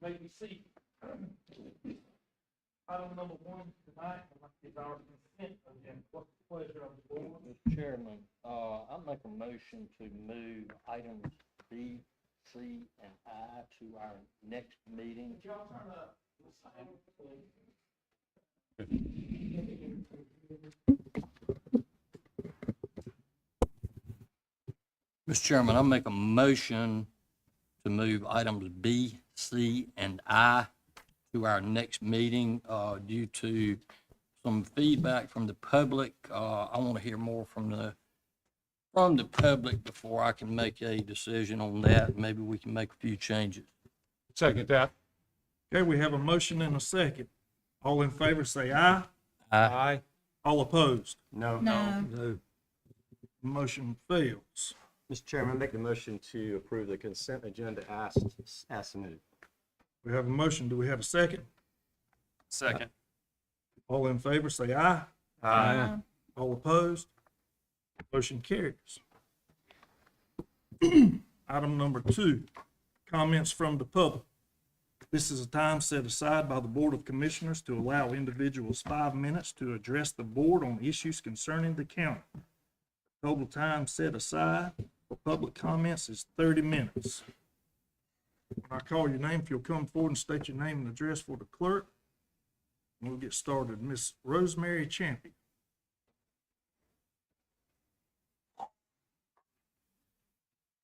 may be seated. Item number 1 tonight is our consent agenda. What's the pleasure of the board? Mr. Chairman, I make a motion to move items B, C, and I to our next meeting. Could y'all turn up the sound, please? Mr. Chairman, I make a motion to move items B, C, and I to our next meeting due to some feedback from the public. I want to hear more from the public before I can make a decision on that. Maybe we can make a few changes. Second that. Okay, we have a motion and a second. All in favor say aye. Aye. All opposed? No. No. Motion fails. Mr. Chairman, I make the motion to approve the consent agenda as submitted. We have a motion. Do we have a second? Second. All in favor say aye. Aye. All opposed? Motion carries. Item number 2, comments from the public. This is a time set aside by the Board of Commissioners to allow individuals 5 minutes to address the board on issues concerning the county. Total time set aside for public comments is 30 minutes. When I call your name, if you'll come forward and state your name and address for the clerk, and we'll get started. Miss Rosemary Champion.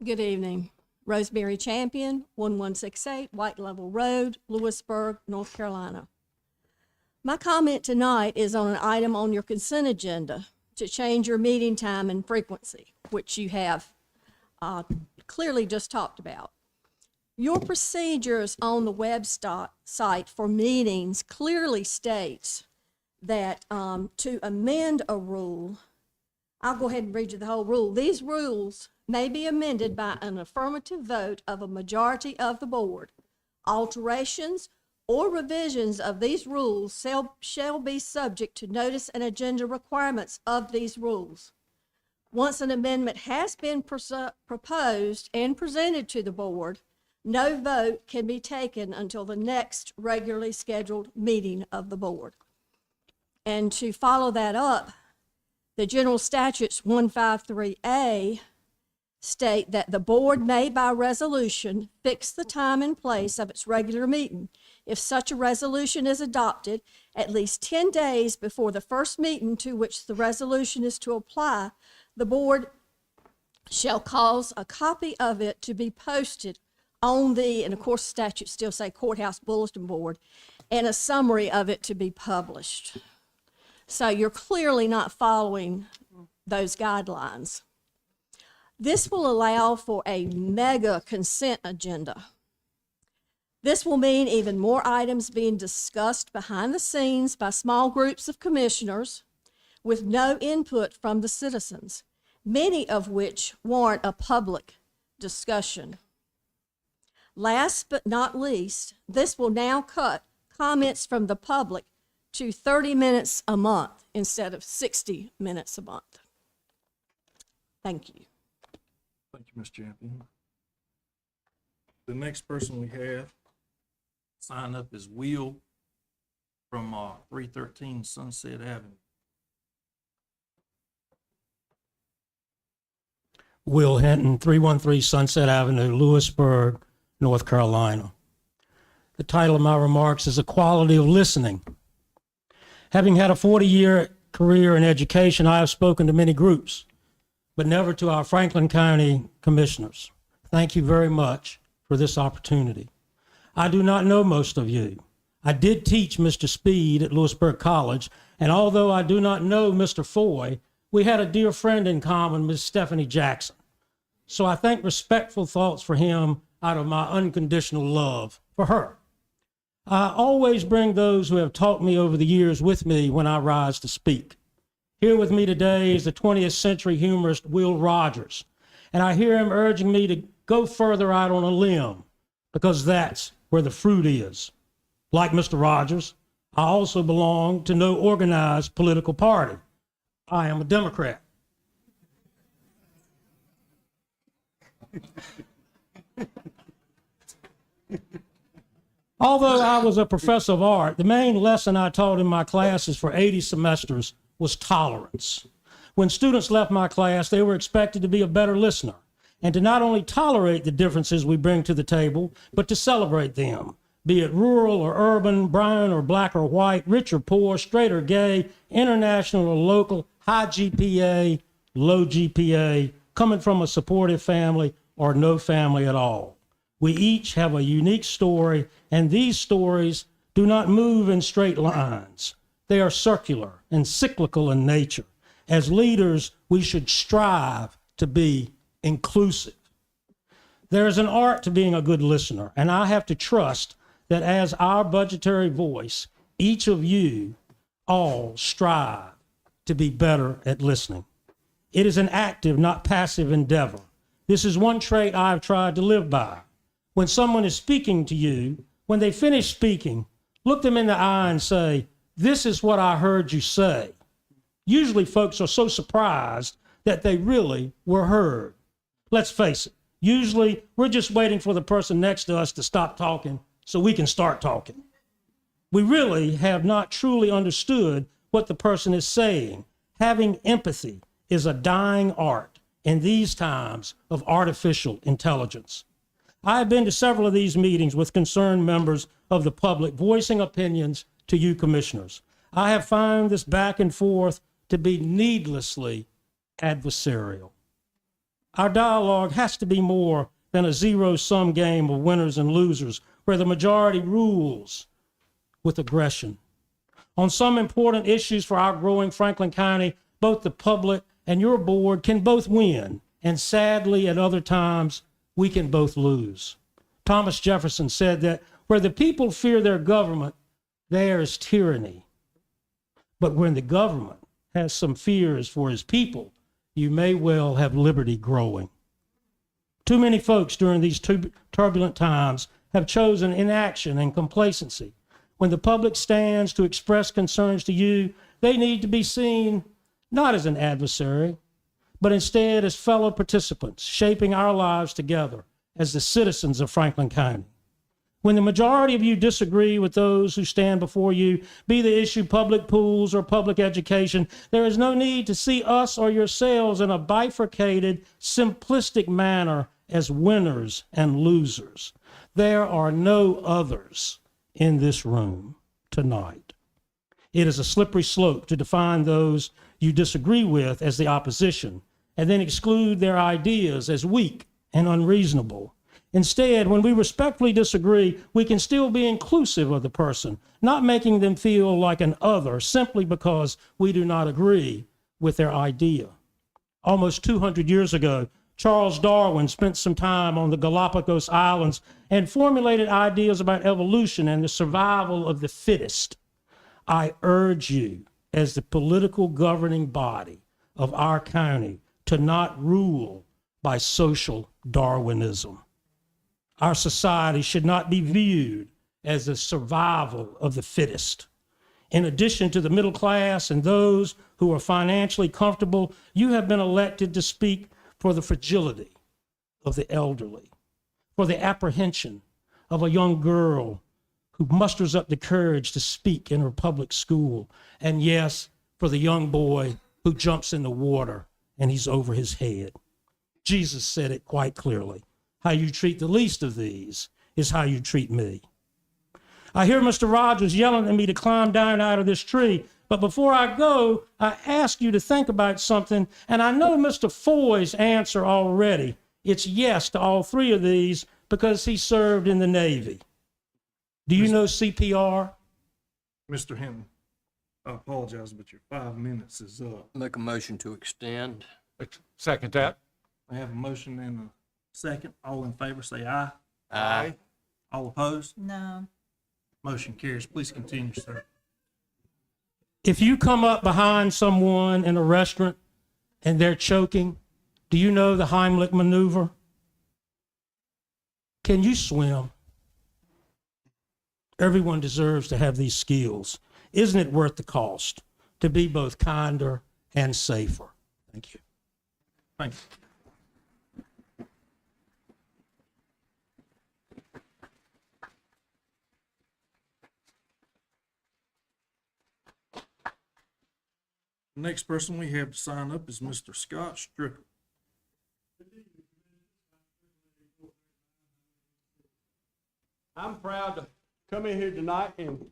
Good evening. Rosemary Champion, 1168 White Level Road, Lewisburg, North Carolina. My comment tonight is on an item on your consent agenda to change your meeting time and frequency, which you have clearly just talked about. Your procedures on the site for meetings clearly states that to amend a rule, I'll go ahead and read you the whole rule. These rules may be amended by an affirmative vote of a majority of the board. Alterations or revisions of these rules shall be subject to notice and agenda requirements of these rules. Once an amendment has been proposed and presented to the board, no vote can be taken until the next regularly scheduled meeting of the board. And to follow that up, the General Statutes 153A state that the board may by resolution fix the time and place of its regular meeting. If such a resolution is adopted at least 10 days before the first meeting to which the resolution is to apply, the board shall cause a copy of it to be posted on the, and of course statutes still say courthouse bulletin board, and a summary of it to be published. So you're clearly not following those guidelines. This will allow for a mega consent agenda. This will mean even more items being discussed behind the scenes by small groups of commissioners with no input from the citizens, many of which warrant a public discussion. Last but not least, this will now cut comments from the public to 30 minutes a month instead of 60 minutes a month. Thank you. Thank you, Ms. Champion. The next person we have signed up is Will from 313 Sunset Avenue. Will Hinton, 313 Sunset Avenue, Lewisburg, North Carolina. The title of my remarks is The Quality of Listening. Having had a 40-year career in education, I have spoken to many groups, but never to our Franklin County commissioners. Thank you very much for this opportunity. I do not know most of you. I did teach Mr. Speed at Lewisburg College, and although I do not know Mr. Foy, we had a dear friend in common, Ms. Stephanie Jackson. So I think respectful thoughts for him out of my unconditional love for her. I always bring those who have taught me over the years with me when I rise to speak. Here with me today is the 20th century humorist Will Rogers, and I hear him urging me to go further out on a limb because that's where the fruit is. Like Mr. Rogers, I also belong to no organized political party. I am a Democrat. Although I was a professor of art, the main lesson I taught in my classes for 80 semesters was tolerance. When students left my class, they were expected to be a better listener and to not only tolerate the differences we bring to the table, but to celebrate them, be it rural or urban, brown or black or white, rich or poor, straight or gay, international or local, high GPA, low GPA, coming from a supportive family or no family at all. We each have a unique story, and these stories do not move in straight lines. They are circular and cyclical in nature. As leaders, we should strive to be inclusive. There is an art to being a good listener, and I have to trust that as our budgetary voice, each of you all strive to be better at listening. It is an active, not passive endeavor. This is one trait I've tried to live by. When someone is speaking to you, when they finish speaking, look them in the eye and say, "This is what I heard you say." Usually folks are so surprised that they really were heard. Let's face it, usually we're just waiting for the person next to us to stop talking so we can start talking. We really have not truly understood what the person is saying. Having empathy is a dying art in these times of artificial intelligence. I have been to several of these meetings with concerned members of the public voicing opinions to you commissioners. I have found this back and forth to be needlessly adversarial. Our dialogue has to be more than a zero-sum game of winners and losers where the majority rules with aggression. On some important issues for our growing Franklin County, both the public and your board can both win, and sadly at other times, we can both lose. Thomas Jefferson said that where the people fear their government, there is tyranny. But when the government has some fears for his people, you may well have liberty growing. Too many folks during these turbulent times have chosen inaction and complacency. When the public stands to express concerns to you, they need to be seen not as an adversary, but instead as fellow participants, shaping our lives together as the citizens of Franklin County. When the majority of you disagree with those who stand before you, be the issue public pools or public education, there is no need to see us or yourselves in a bifurcated, simplistic manner as winners and losers. There are no others in this room tonight. It is a slippery slope to define those you disagree with as the opposition and then exclude their ideas as weak and unreasonable. Instead, when we respectfully disagree, we can still be inclusive of the person, not making them feel like an other simply because we do not agree with their idea. Almost 200 years ago, Charles Darwin spent some time on the Galapagos Islands and formulated ideas about evolution and the survival of the fittest. I urge you, as the political governing body of our county, to not rule by social Darwinism. Our society should not be viewed as the survival of the fittest. In addition to the middle class and those who are financially comfortable, you have been elected to speak for the fragility of the elderly, for the apprehension of a young girl who musters up the courage to speak in her public school, and yes, for the young boy who jumps in the water and he's over his head. Jesus said it quite clearly. How you treat the least of these is how you treat me. I hear Mr. Rogers yelling at me to climb down out of this tree, but before I go, I ask you to think about something, and I know Mr. Foy's answer already. It's yes to all three of these because he served in the Navy. Do you know CPR? Mr. Hinton, I apologize, but your 5 minutes is up. Make a motion to extend. Second that. I have a motion and a second. All in favor, say aye. Aye. All opposed? No. Motion carries. Please continue, sir. If you come up behind someone in a restaurant and they're choking, do you know the Heimlich maneuver? Can you swim? Everyone deserves to have these skills. Isn't it worth the cost to be both kinder and safer? Thank you. Thank you. The next person we have to sign up is Mr. Scott Strickle. I'm proud to come in here tonight and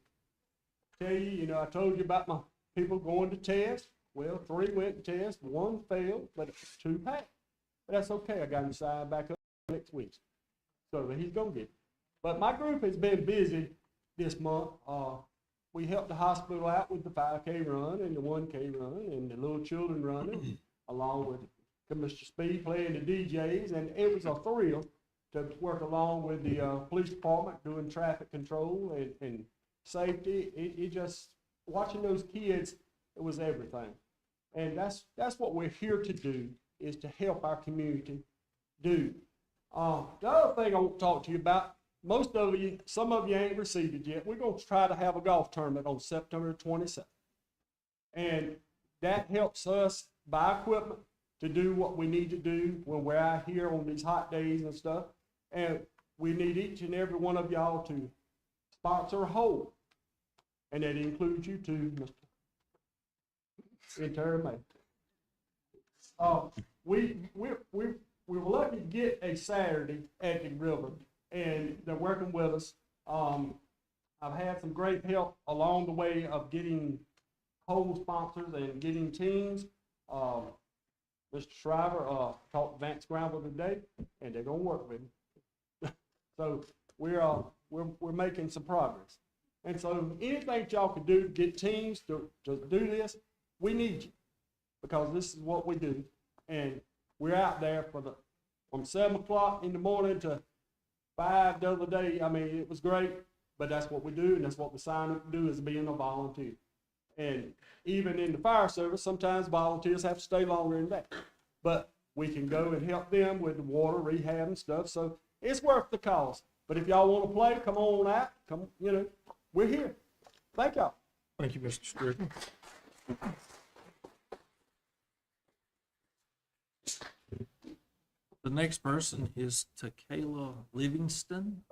tell you, I told you about my people going to test. Well, 3 went to test, 1 failed, but 2 passed. But that's okay, I got him signed back up next week. So he's gonna get it. But my group has been busy this month. We helped the hospital out with the 5K run and the 1K run and the little children running, along with Mr. Speed playing the DJs, and it was a thrill to work along with the police department doing traffic control and safety. It just, watching those kids, it was everything. And that's what we're here to do, is to help our community do. The other thing I want to talk to you about, most of you, some of you ain't received it yet. We're going to try to have a golf tournament on September 27th. And that helps us buy equipment to do what we need to do when we're out here on these hot days and stuff. And we need each and every one of y'all to sponsor a hole. And that includes you too, Mr. Interim Mayor. We were lucky to get a Saturday at the river, and they're working with us. I've had some great help along the way of getting hole sponsors and getting teams. Mr. Shriver talked to Vance Scramble today, and they're gonna work with him. So we're making some progress. And so anything y'all can do to get teams to do this, we need you, because this is what we do. And we're out there from 7 o'clock in the morning to 5 the other day. I mean, it was great, but that's what we do, and that's what we sign up to do, is being a volunteer. And even in the fire service, sometimes volunteers have to stay longer than that. But we can go and help them with the water rehab and stuff. So it's worth the cost. But if y'all want to play, come on out. Come, we're here. Thank y'all. Thank you, Mr. Strickle. The next person is Tada Livingston.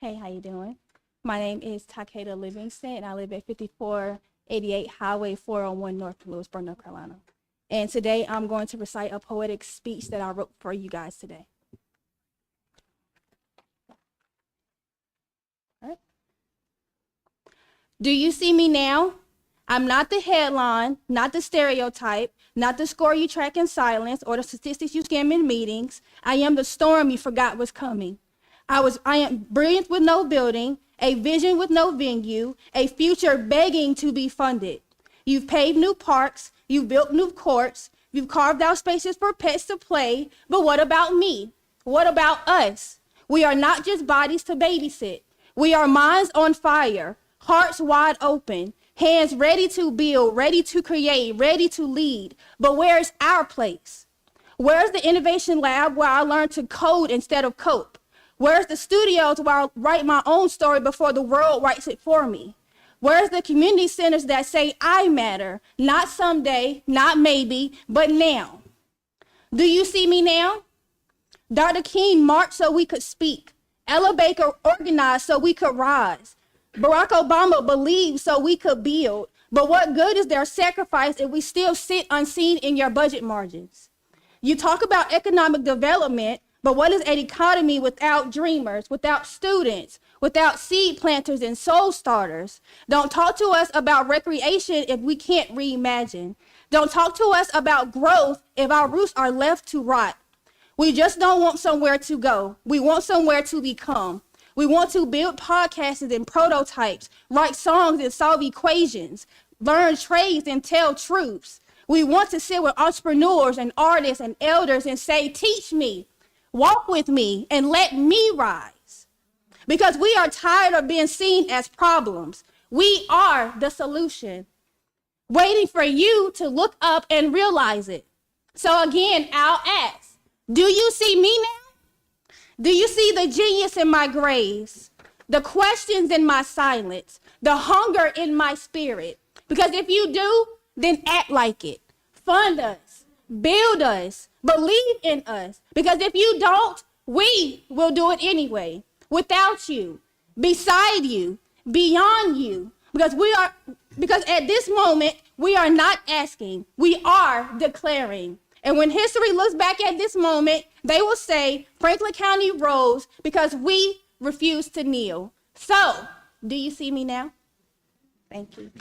Hey, how you doing? My name is Tada Livingston, and I live at 5488 Highway 401 North Lewisburg, North Carolina. And today I'm going to recite a poetic speech that I wrote for you guys today. All right. Do you see me now? I'm not the headline, not the stereotype, not the score you track in silence or the statistics you skim in meetings. I am the storm you forgot was coming. I am brilliant with no building, a vision with no venue, a future begging to be funded. You've paved new parks, you've built new courts, you've carved out spaces for pets to play, but what about me? What about us? We are not just bodies to babysit. We are minds on fire, hearts wide open, hands ready to build, ready to create, ready to lead. But where's our place? Where's the innovation lab where I learn to code instead of cope? Where's the studios where I write my own story before the world writes it for me? Where's the community centers that say I matter, not someday, not maybe, but now? Do you see me now? Dr. King marched so we could speak. Ella Baker organized so we could rise. Barack Obama believed so we could build. But what good is their sacrifice if we still sit unseen in your budget margins? You talk about economic development, but what is an economy without dreamers, without students, without seed planters and soul starters? Don't talk to us about recreation if we can't reimagine. Don't talk to us about growth if our roots are left to rot. We just don't want somewhere to go. We want somewhere to become. We want to build podcasts and prototypes, write songs and solve equations, learn trades and tell truths. We want to sit with entrepreneurs and artists and elders and say, teach me. Walk with me and let me rise. Because we are tired of being seen as problems. We are the solution. Waiting for you to look up and realize it. So again, I'll ask, do you see me now? Do you see the genius in my grace? The questions in my silence? The hunger in my spirit? Because if you do, then act like it. Fund us. build us, believe in us. Because if you don't, we will do it anyway. Without you, beside you, beyond you. Because at this moment, we are not asking, we are declaring. And when history looks back at this moment, they will say Franklin County rose because we refused to kneel. So, do you see me now? Thank you.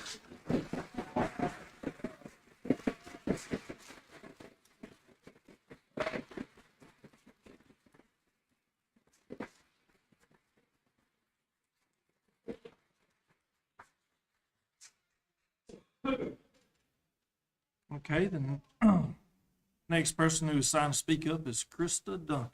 Okay, then, next person who is signed to speak up is Christa Duncan.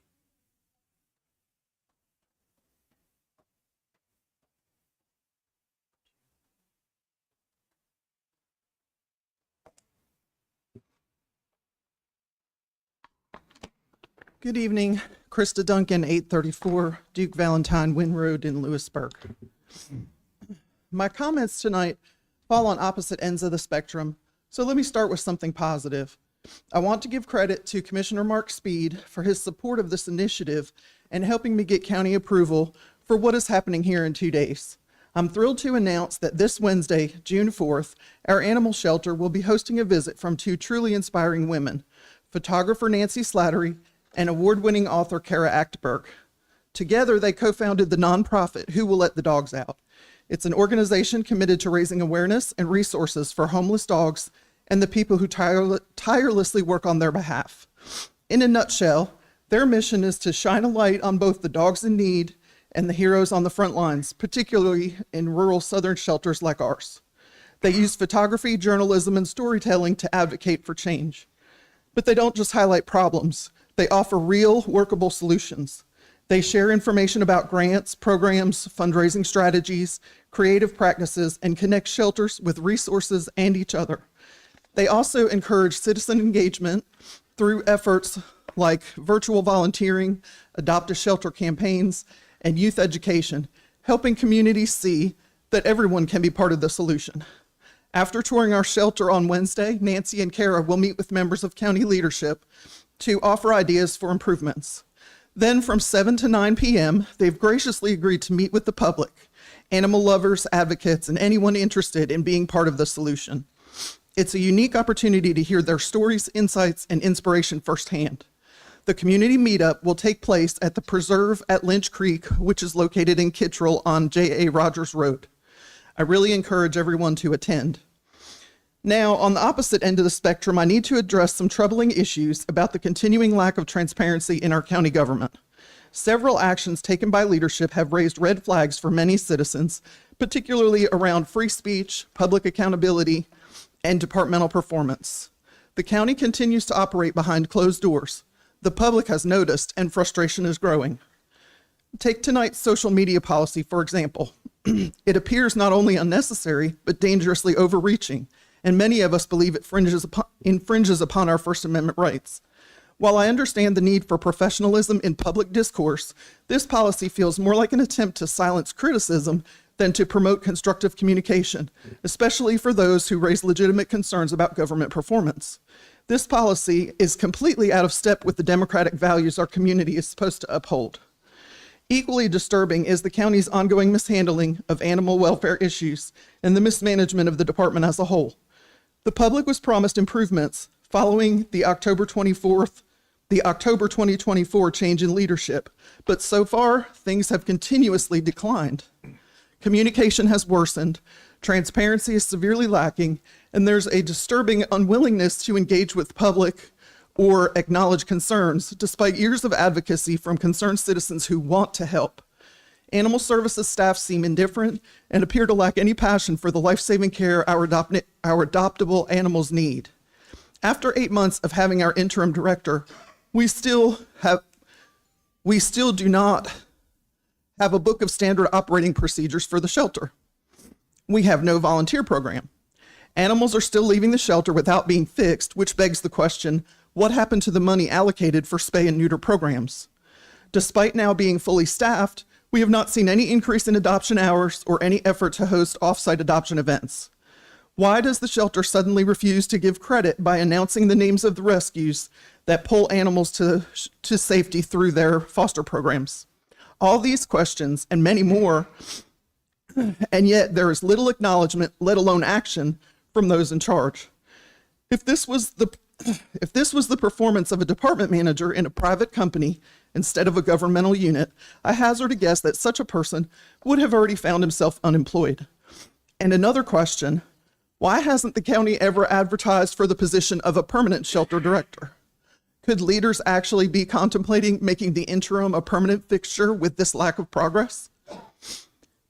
Good evening, Christa Duncan, 834 Duke Valentine Wynn Road in Lewisburg. My comments tonight fall on opposite ends of the spectrum, so let me start with something positive. I want to give credit to Commissioner Mark Speed for his support of this initiative and helping me get county approval for what is happening here in 2 days. I'm thrilled to announce that this Wednesday, June 4th, our animal shelter will be hosting a visit from two truly inspiring women, photographer Nancy Slattery and award-winning author Kara Achtberg. Together, they co-founded the nonprofit Who Will Let the Dogs Out. It's an organization committed to raising awareness and resources for homeless dogs and the people who tirelessly work on their behalf. In a nutshell, their mission is to shine a light on both the dogs in need and the heroes on the front lines, particularly in rural southern shelters like ours. They use photography, journalism, and storytelling to advocate for change. But they don't just highlight problems. They offer real, workable solutions. They share information about grants, programs, fundraising strategies, creative practices, and connect shelters with resources and each other. They also encourage citizen engagement through efforts like virtual volunteering, adopt a shelter campaigns, and youth education, helping communities see that everyone can be part of the solution. After touring our shelter on Wednesday, Nancy and Kara will meet with members of county leadership to offer ideas for improvements. Then from 7 to 9 p.m., they've graciously agreed to meet with the public, animal lovers, advocates, and anyone interested in being part of the solution. It's a unique opportunity to hear their stories, insights, and inspiration firsthand. The community meetup will take place at the Preserve at Lynch Creek, which is located in Kittrell on J.A. Rogers Road. I really encourage everyone to attend. Now, on the opposite end of the spectrum, I need to address some troubling issues about the continuing lack of transparency in our county government. Several actions taken by leadership have raised red flags for many citizens, particularly around free speech, public accountability, and departmental performance. The county continues to operate behind closed doors. The public has noticed, and frustration is growing. Take tonight's social media policy, for example. It appears not only unnecessary, but dangerously overreaching, and many of us believe it infringes upon our First Amendment rights. While I understand the need for professionalism in public discourse, this policy feels more like an attempt to silence criticism than to promote constructive communication, especially for those who raise legitimate concerns about government performance. This policy is completely out of step with the democratic values our community is supposed to uphold. Equally disturbing is the county's ongoing mishandling of animal welfare issues and the mismanagement of the department as a whole. The public was promised improvements following the October 2024 change in leadership, but so far, things have continuously declined. Communication has worsened, transparency is severely lacking, and there's a disturbing unwillingness to engage with public or acknowledge concerns, despite years of advocacy from concerned citizens who want to help. Animal services staff seem indifferent and appear to lack any passion for the life-saving care our adoptable animals need. After 8 months of having our interim director, we still do not have a book of standard operating procedures for the shelter. We have no volunteer program. Animals are still leaving the shelter without being fixed, which begs the question, what happened to the money allocated for spay and neuter programs? Despite now being fully staffed, we have not seen any increase in adoption hours or any effort to host off-site adoption events. Why does the shelter suddenly refuse to give credit by announcing the names of the rescues that pull animals to safety through their foster programs? All these questions and many more, and yet there is little acknowledgement, let alone action, from those in charge. If this was the performance of a department manager in a private company instead of a governmental unit, I hazard a guess that such a person would have already found himself unemployed. And another question, why hasn't the county ever advertised for the position of a permanent shelter director? Could leaders actually be contemplating making the interim a permanent fixture with this lack of progress?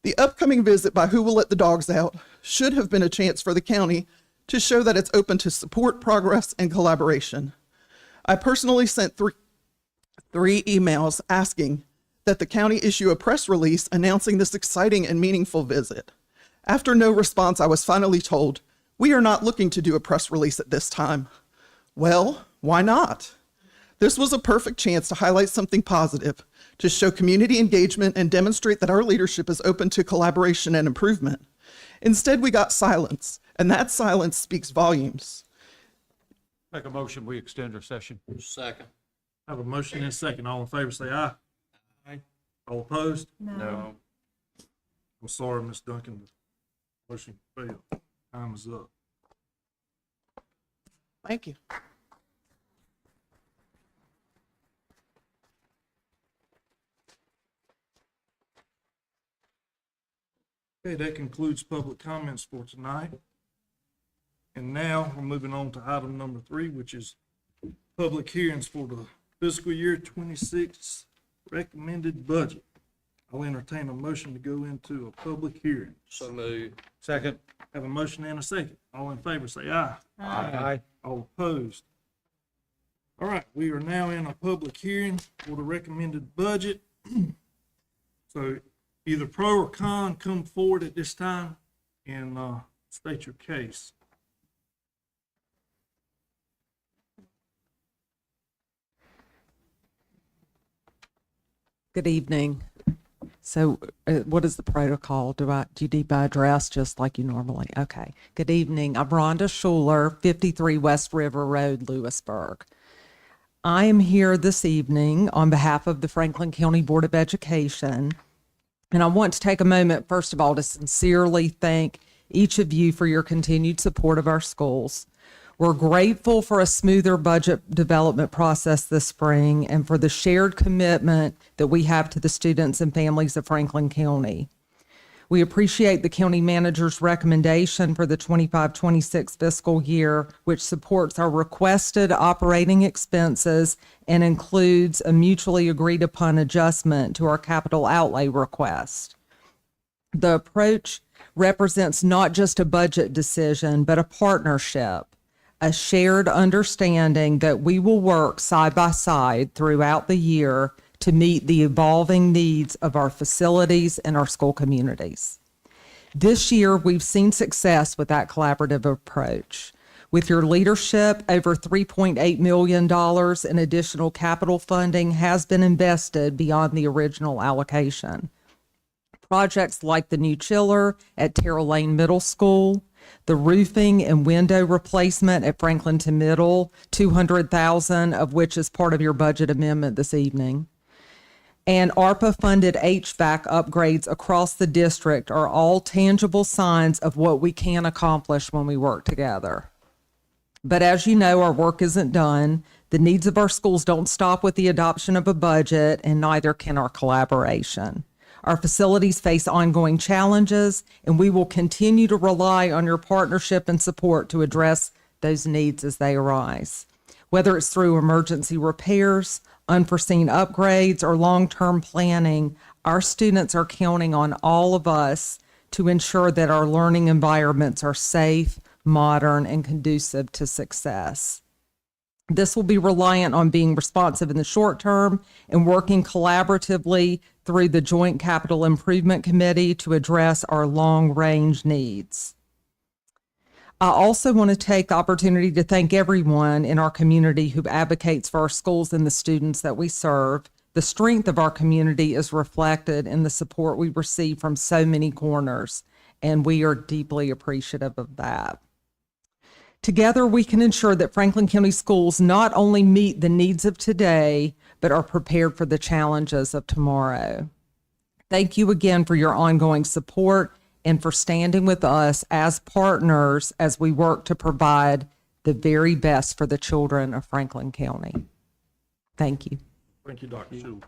The upcoming visit by Who Will Let the Dogs Out should have been a chance for the county to show that it's open to support, progress, and collaboration. I personally sent three emails asking that the county issue a press release announcing this exciting and meaningful visit. After no response, I was finally told, "We are not looking to do a press release at this time." Well, why not? This was a perfect chance to highlight something positive, to show community engagement and demonstrate that our leadership is open to collaboration and improvement. Instead, we got silence, and that silence speaks volumes. Make a motion, we extend our session. Second. Have a motion and a second. All in favor, say aye. Aye. All opposed? No. I'm sorry, Ms. Duncan. The motion failed. Time is up. Thank you. Okay, that concludes public comments for tonight. And now we're moving on to item number 3, which is public hearings for the fiscal year 26 recommended budget. I'll entertain a motion to go into a public hearing. So moved. Second. Have a motion and a second. All in favor, say aye. Aye. All opposed? All right, we are now in a public hearing for the recommended budget. So either pro or con, come forward at this time and state your case. Good evening. So what is the protocol? Do you need my address just like you normally? Okay. Good evening. I'm Rhonda Scheler, 53 West River Road, Lewisburg. I am here this evening on behalf of the Franklin County Board of Education. And I want to take a moment, first of all, to sincerely thank each of you for your continued support of our schools. We're grateful for a smoother budget development process this spring and for the shared commitment that we have to the students and families of Franklin County. We appreciate the county manager's recommendation for the 25-26 fiscal year, which supports our requested operating expenses and includes a mutually agreed upon adjustment to our capital outlay request. The approach represents not just a budget decision, but a partnership, a shared understanding that we will work side by side throughout the year to meet the evolving needs of our facilities and our school communities. This year, we've seen success with that collaborative approach. With your leadership, over $3.8 million in additional capital funding has been invested beyond the original allocation. Projects like the new chiller at Terrell Lane Middle School, the roofing and window replacement at Franklinton Middle, $200,000 of which is part of your budget amendment this evening, and ARPA-funded HVAC upgrades across the district are all tangible signs of what we can accomplish when we work together. But as you know, our work isn't done. The needs of our schools don't stop with the adoption of a budget, and neither can our collaboration. Our facilities face ongoing challenges, and we will continue to rely on your partnership and support to address those needs as they arise. Whether it's through emergency repairs, unforeseen upgrades, or long-term planning, our students are counting on all of us to ensure that our learning environments are safe, modern, and conducive to success. This will be reliant on being responsive in the short term and working collaboratively through the Joint Capital Improvement Committee to address our long-range needs. I also want to take the opportunity to thank everyone in our community who advocates for our schools and the students that we serve. The strength of our community is reflected in the support we receive from so many corners, and we are deeply appreciative of that. Together, we can ensure that Franklin County Schools not only meet the needs of today, but are prepared for the challenges of tomorrow. Thank you again for your ongoing support and for standing with us as partners as we work to provide the very best for the children of Franklin County. Thank you. Thank you, Dr. Sewell.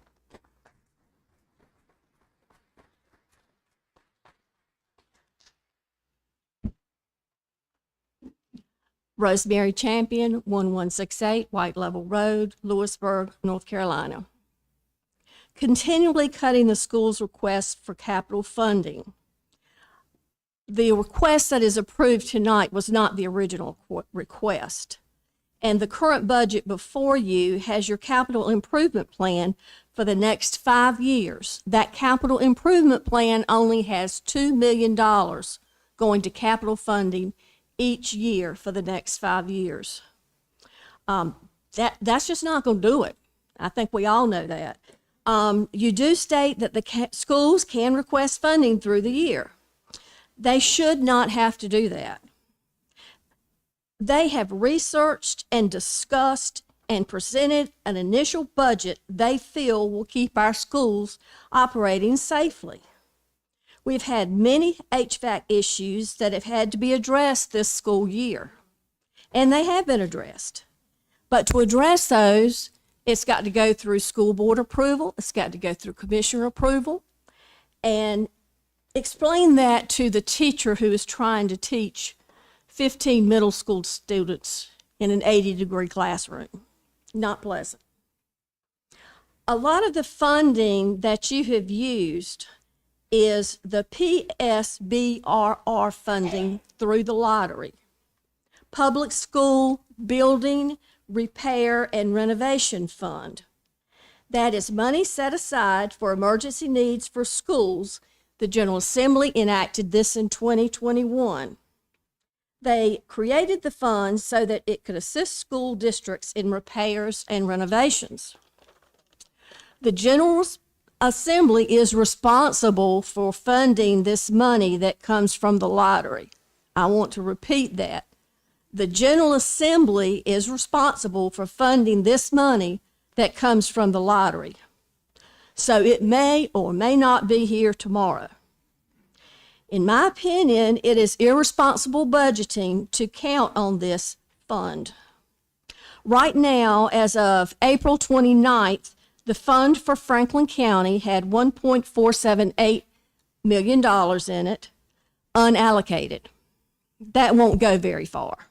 Rosemary Champion, 1168 White Level Road, Lewisburg, North Carolina. Continually cutting the school's request for capital funding. The request that is approved tonight was not the original request. And the current budget before you has your capital improvement plan for the next 5 years. That capital improvement plan only has $2 million going to capital funding each year for the next 5 years. That's just not going to do it. I think we all know that. You do state that the schools can request funding through the year. They should not have to do that. They have researched and discussed and presented an initial budget they feel will keep our schools operating safely. We've had many HVAC issues that have had to be addressed this school year, and they have been addressed. But to address those, it's got to go through school board approval, it's got to go through commissioner approval, and explain that to the teacher who is trying to teach 15 middle school students in an 80-degree classroom. Not pleasant. A lot of the funding that you have used is the PSBRR funding through the lottery. Public School Building, Repair, and Renovation Fund. That is money set aside for emergency needs for schools. The General Assembly enacted this in 2021. They created the fund so that it could assist school districts in repairs and renovations. The General Assembly is responsible for funding this money that comes from the lottery. I want to repeat that. The General Assembly is responsible for funding this money that comes from the lottery. So it may or may not be here tomorrow. In my opinion, it is irresponsible budgeting to count on this fund. Right now, as of April 29th, the fund for Franklin County had $1.478 million in it, unallocated. That won't go very far.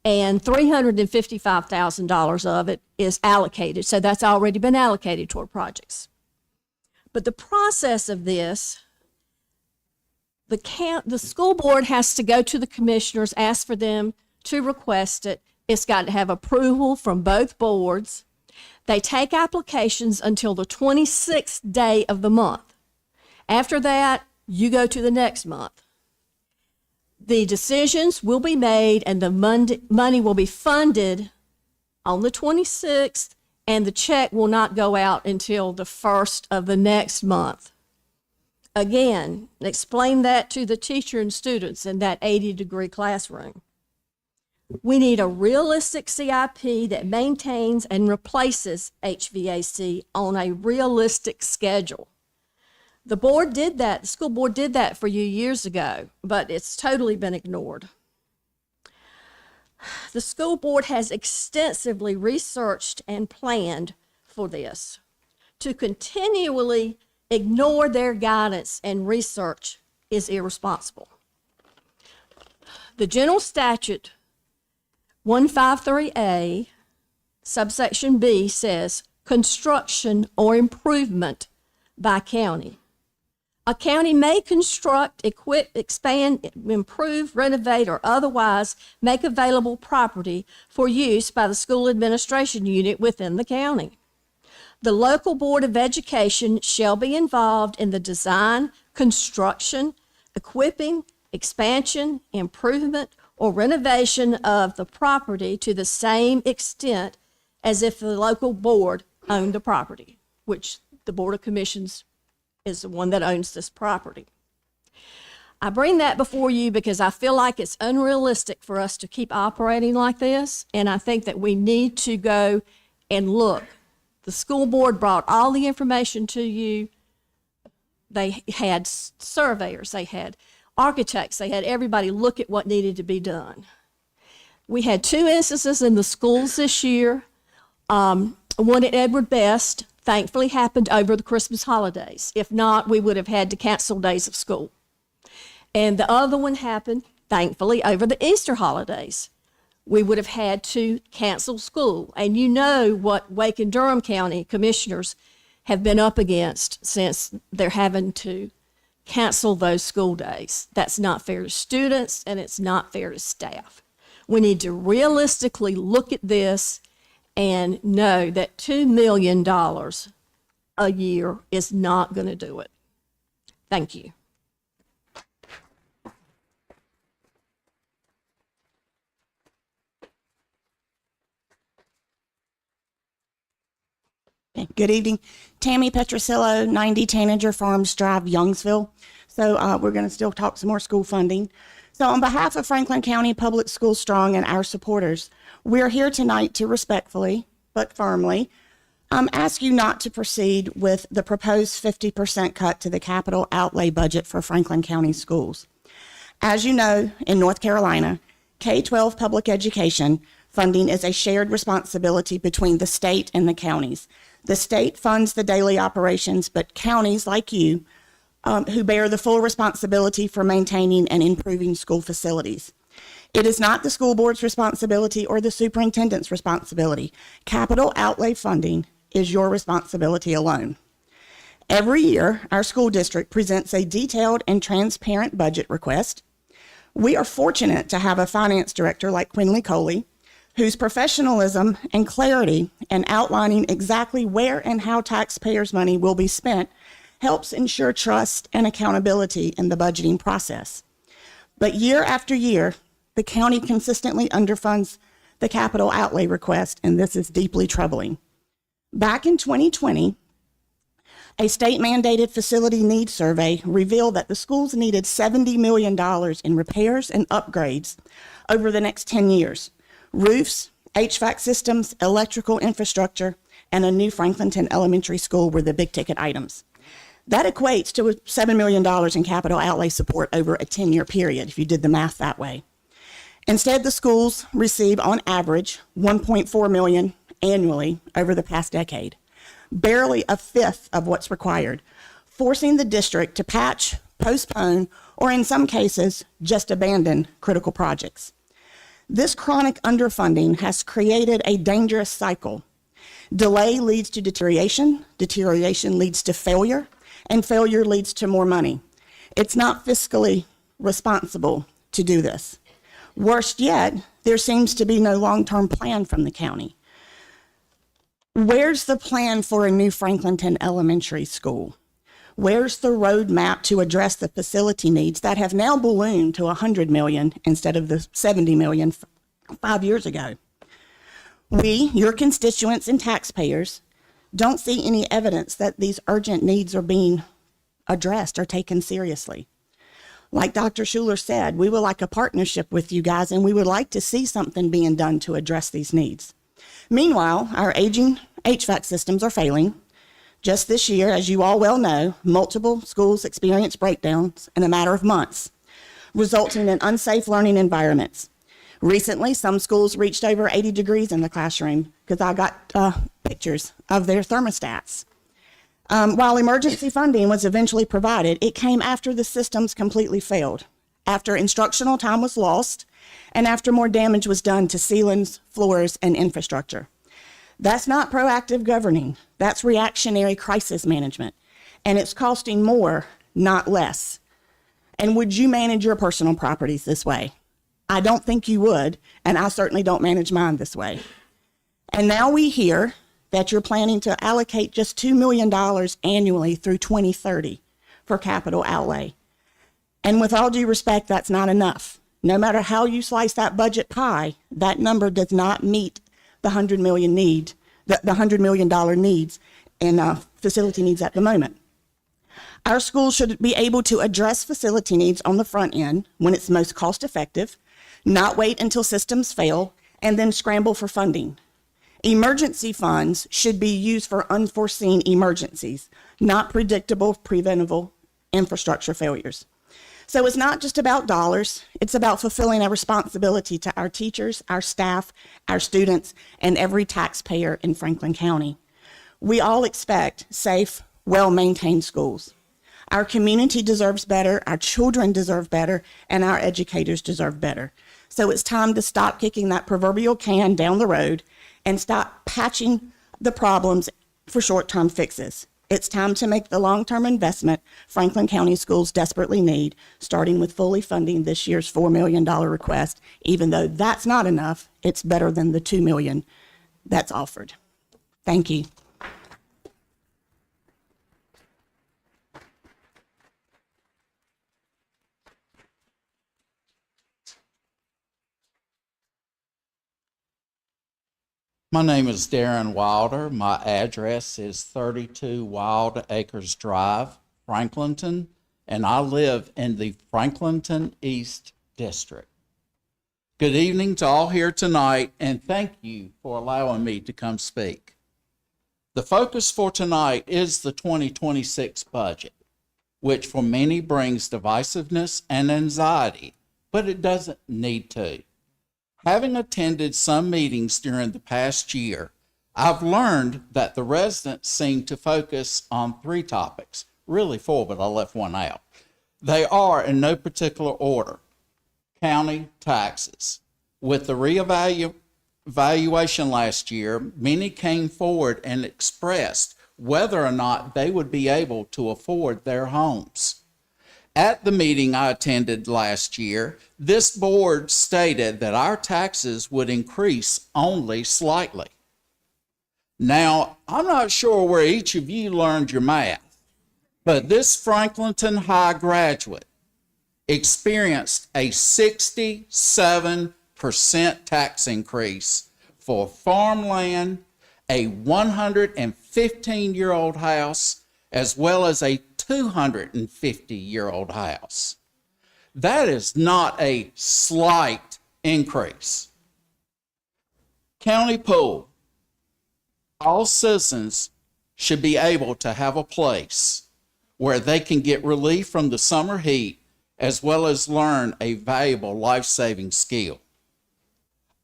And $355,000 of it is allocated, so that's already been allocated toward projects. But the process of this, the school board has to go to the commissioners, ask for them to request it. It's got to have approval from both boards. They take applications until the 26th day of the month. After that, you go to the next month. The decisions will be made and the money will be funded on the 26th, and the check will not go out until the 1st of the next month. Again, explain that to the teacher and students in that 80-degree classroom. We need a realistic CIP that maintains and replaces HVAC on a realistic schedule. The board did that, the school board did that for you years ago, but it's totally been ignored. The school board has extensively researched and planned for this. To continually ignore their guidance and research is irresponsible. The general statute 153A, subsection B says construction or improvement by county. A county may construct, equip, expand, improve, renovate, or otherwise make available property for use by the school administration unit within the county. The local board of education shall be involved in the design, construction, equipping, expansion, improvement, or renovation of the property to the same extent as if the local board owned the property, which the Board of Commissions is the one that owns this property. I bring that before you because I feel like it's unrealistic for us to keep operating like this, and I think that we need to go and look. The school board brought all the information to you. They had surveyors, they had architects, they had everybody look at what needed to be done. We had 2 instances in the schools this year. One at Edward Best, thankfully happened over the Christmas holidays. If not, we would have had to cancel days of school. And the other one happened, thankfully, over the Easter holidays. We would have had to cancel school. And you know what Wake and Durham County commissioners have been up against since they're having to cancel those school days. That's not fair to students, and it's not fair to staff. We need to realistically look at this and know that $2 million a year is not going to do it. Thank you. Good evening. Tammy Petraillo, 90 Tanager Farms Drive, Youngsville. So we're going to still talk some more school funding. So on behalf of Franklin County Public Schools Strong and our supporters, we're here tonight to respectfully but firmly ask you not to proceed with the proposed 50% cut to the capital outlay budget for Franklin County schools. As you know, in North Carolina, K-12 public education funding is a shared responsibility between the state and the counties. The state funds the daily operations, but counties like you, who bear the full responsibility for maintaining and improving school facilities. It is not the school board's responsibility or the superintendent's responsibility. Capital outlay funding is your responsibility alone. Every year, our school district presents a detailed and transparent budget request. We are fortunate to have a finance director like Quinley Coley, whose professionalism and clarity in outlining exactly where and how taxpayers' money will be spent helps ensure trust and accountability in the budgeting process. But year after year, the county consistently underfunds the capital outlay request, and this is deeply troubling. Back in 2020, a state-mandated facility needs survey revealed that the schools needed $70 million in repairs and upgrades over the next 10 years. Roofs, HVAC systems, electrical infrastructure, and a new Franklinton Elementary School were the big-ticket items. That equates to $7 million in capital outlay support over a 10-year period, if you did the math that way. Instead, the schools receive, on average, $1.4 million annually over the past decade, barely a fifth of what's required, forcing the district to patch, postpone, or in some cases, just abandon critical projects. This chronic underfunding has created a dangerous cycle. Delay leads to deterioration, deterioration leads to failure, and failure leads to more money. It's not fiscally responsible to do this. Worst yet, there seems to be no long-term plan from the county. Where's the plan for a new Franklinton Elementary School? Where's the roadmap to address the facility needs that have now ballooned to $100 million instead of the $70 million 5 years ago? We, your constituents and taxpayers, don't see any evidence that these urgent needs are being addressed or taken seriously. Like Dr. Scheler said, we would like a partnership with you guys, and we would like to see something being done to address these needs. Meanwhile, our aging HVAC systems are failing. Just this year, as you all well know, multiple schools experienced breakdowns in a matter of months, resulting in unsafe learning environments. Recently, some schools reached over 80 degrees in the classroom because I got pictures of their thermostats. While emergency funding was eventually provided, it came after the systems completely failed, after instructional time was lost, and after more damage was done to ceilings, floors, and infrastructure. That's not proactive governing. That's reactionary crisis management. And it's costing more, not less. And would you manage your personal properties this way? I don't think you would, and I certainly don't manage mine this way. And now we hear that you're planning to allocate just $2 million annually through 2030 for capital outlay. And with all due respect, that's not enough. No matter how you slice that budget pie, that number does not meet the $100 million needs and facility needs at the moment. Our schools should be able to address facility needs on the front end when it's most cost effective, not wait until systems fail, and then scramble for funding. Emergency funds should be used for unforeseen emergencies, not predictable, preventable infrastructure failures. So it's not just about dollars, it's about fulfilling a responsibility to our teachers, our staff, our students, and every taxpayer in Franklin County. We all expect safe, well-maintained schools. Our community deserves better, our children deserve better, and our educators deserve better. So it's time to stop kicking that proverbial can down the road and stop patching the problems for short-term fixes. It's time to make the long-term investment Franklin County schools desperately need, starting with fully funding this year's $4 million request. Even though that's not enough, it's better than the $2 million that's offered. Thank you. My name is Darren Wilder. My address is 32 Wild Acres Drive, Franklinton, and I live in the Franklinton East District. Good evening to all here tonight, and thank you for allowing me to come speak. The focus for tonight is the 2026 budget, which for many brings divisiveness and anxiety, but it doesn't need to. Having attended some meetings during the past year, I've learned that the residents seem to focus on 3 topics, really 4, but I left one out. They are in no particular order: county taxes. With the reevaluation last year, many came forward and expressed whether or not they would be able to afford their homes. At the meeting I attended last year, this board stated that our taxes would increase only slightly. Now, I'm not sure where each of you learned your math, but this Franklinton High graduate experienced a 67% tax increase for farmland, a 115-year-old house, as well as a 250-year-old house. That is not a slight increase. County pool. All citizens should be able to have a place where they can get relief from the summer heat as well as learn a valuable life-saving skill.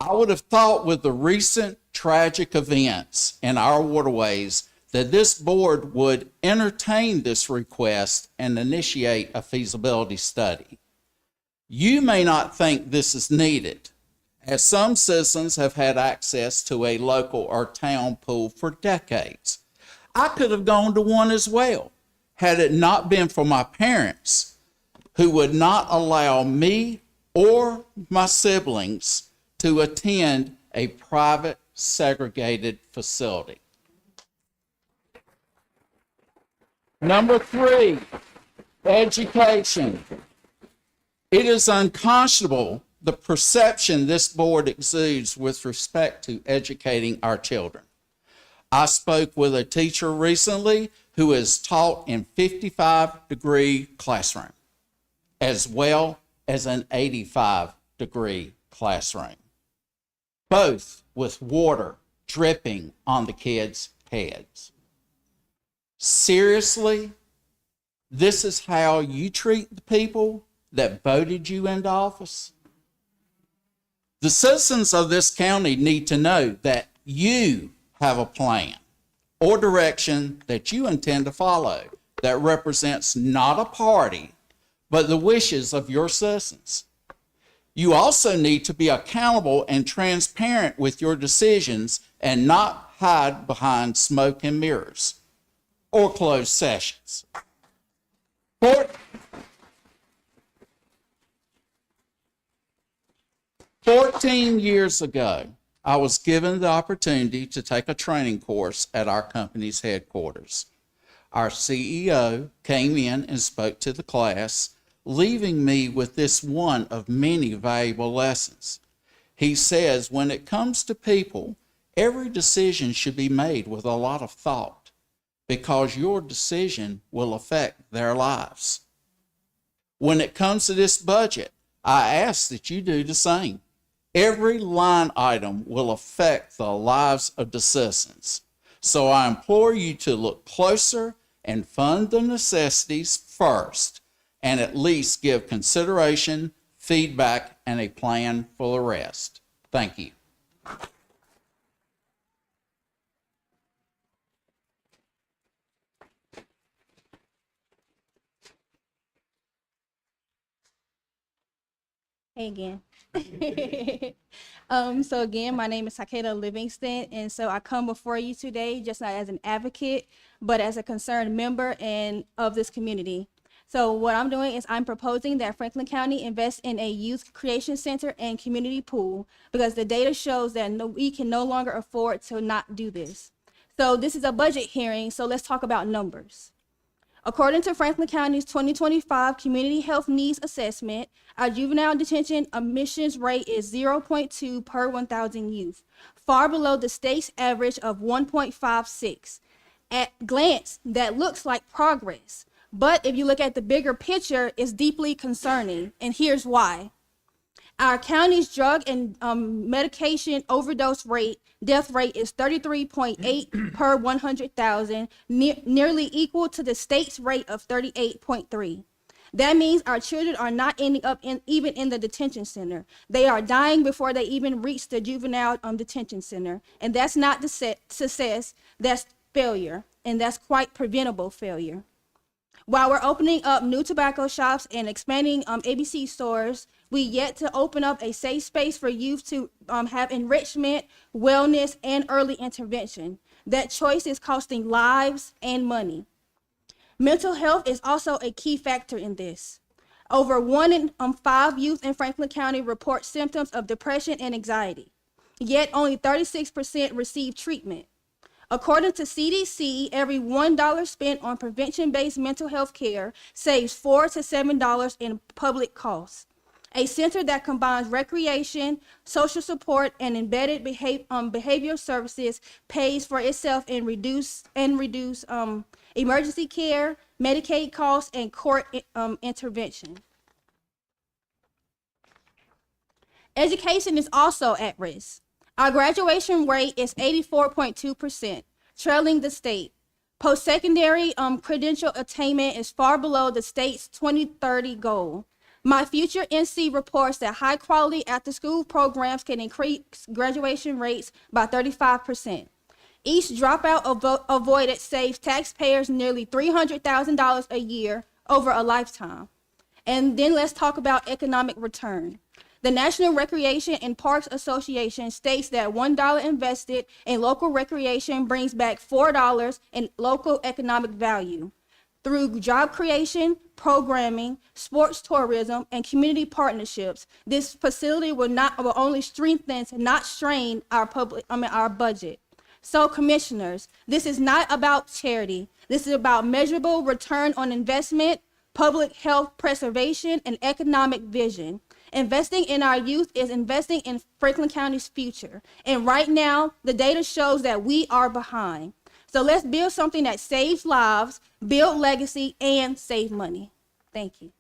I would have thought with the recent tragic events in our waterways that this board would entertain this request and initiate a feasibility study. You may not think this is needed, as some citizens have had access to a local or town pool for decades. I could have gone to one as well, had it not been for my parents, who would not allow me or my siblings to attend a private segregated facility. Number 3, education. It is unconscionable the perception this board exudes with respect to educating our children. I spoke with a teacher recently who is taught in 55-degree classroom, as well as an 85-degree classroom, both with water dripping on the kids' heads. Seriously, this is how you treat the people that voted you into office? The citizens of this county need to know that you have a plan or direction that you intend to follow that represents not a party, but the wishes of your citizens. You also need to be accountable and transparent with your decisions and not hide behind smoke and mirrors or closed sessions. 14 years ago, I was given the opportunity to take a training course at our company's headquarters. Our CEO came in and spoke to the class, leaving me with this one of many valuable lessons. He says, when it comes to people, every decision should be made with a lot of thought. because your decision will affect their lives. When it comes to this budget, I ask that you do the same. Every line item will affect the lives of the citizens. So I implore you to look closer and fund the necessities first, and at least give consideration, feedback, and a plan for the rest. Thank you. Hey again. So again, my name is Tada Livingston, and so I come before you today just not as an advocate, but as a concerned member and of this community. So what I'm doing is I'm proposing that Franklin County invest in a youth creation center and community pool, because the data shows that we can no longer afford to not do this. So this is a budget hearing, so let's talk about numbers. According to Franklin County's 2025 Community Health Needs Assessment, our juvenile detention admissions rate is 0.2 per 1,000 youth, far below the state's average of 1.56. At glance, that looks like progress, but if you look at the bigger picture, it's deeply concerning, and here's why. Our county's drug and medication overdose rate, death rate is 33.8 per 100,000, nearly equal to the state's rate of 38.3. That means our children are not ending up even in the detention center. They are dying before they even reach the juvenile detention center. And that's not the success, that's failure. And that's quite preventable failure. While we're opening up new tobacco shops and expanding ABC stores, we yet to open up a safe space for youth to have enrichment, wellness, and early intervention. That choice is costing lives and money. Mental health is also a key factor in this. Over 1 in 5 youth in Franklin County report symptoms of depression and anxiety, yet only 36% receive treatment. According to CDC, every $1 spent on prevention-based mental health care saves $4 to $7 in public costs. A center that combines recreation, social support, and embedded behavioral services pays for itself and reduce emergency care, Medicaid costs, and court intervention. Education is also at risk. Our graduation rate is 84.2%, trailing the state. Post-secondary credential attainment is far below the state's 2030 goal. My Future NC reports that high-quality after-school programs can increase graduation rates by 35%. Each dropout avoided saves taxpayers nearly $300,000 a year over a lifetime. And then let's talk about economic return. The National Recreation and Parks Association states that $1 invested in local recreation brings back $4 in local economic value. Through job creation, programming, sports tourism, and community partnerships, this facility will only strengthen, not strain our budget. So, commissioners, this is not about charity. This is about measurable return on investment, public health preservation, and economic vision. Investing in our youth is investing in Franklin County's future. And right now, the data shows that we are behind. So let's build something that saves lives, build legacy, and save money. Thank you.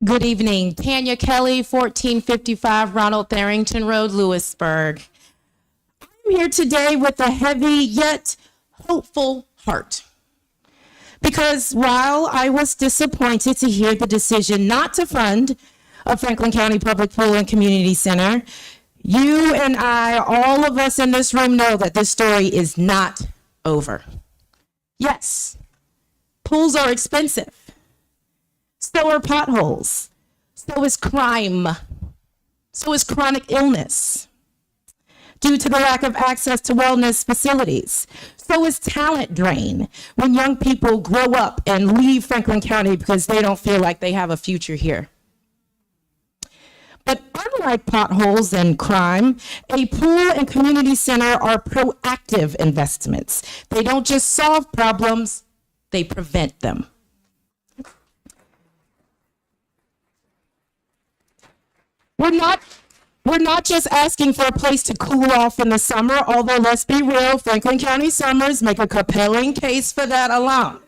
Good evening. Tanya Kelly, 1455 Ronald Tharrington Road, Lewisburg. I'm here today with a heavy yet hopeful heart. Because while I was disappointed to hear the decision not to fund a Franklin County Public Pool and Community Center, you and I, all of us in this room, know that this story is not over. Yes, pools are expensive. So are potholes. So is crime. So is chronic illness due to the lack of access to wellness facilities. So is talent drain when young people grow up and leave Franklin County because they don't feel like they have a future here. But unlike potholes and crime, a pool and community center are proactive investments. They don't just solve problems, they prevent them. We're not just asking for a place to cool off in the summer, although let's be real, Franklin County summers make a compelling case for that alone.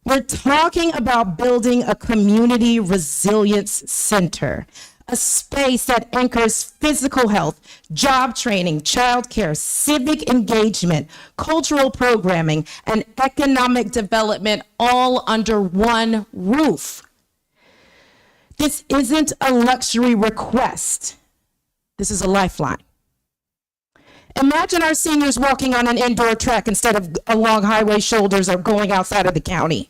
We're talking about building a community resilience center, a space that anchors physical health, job training, childcare, civic engagement, cultural programming, and economic development all under one roof. This isn't a luxury request. This is a lifeline. Imagine our seniors walking on an indoor track instead of along highway shoulders or going outside of the county.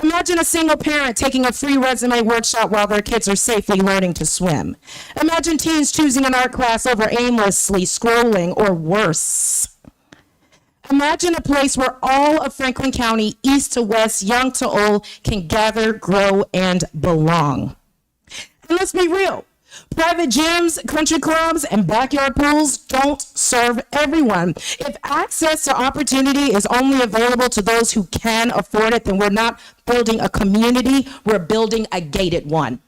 Imagine a single parent taking a free resume workshop while their kids are safely learning to swim. Imagine teens choosing an art class over aimlessly scrolling or worse. Imagine a place where all of Franklin County, east to west, young to old, can gather, grow, and belong. And let's be real. Private gyms, country clubs, and backyard pools don't serve everyone. If access to opportunity is only available to those who can afford it, then we're not building a community, we're building a gated one.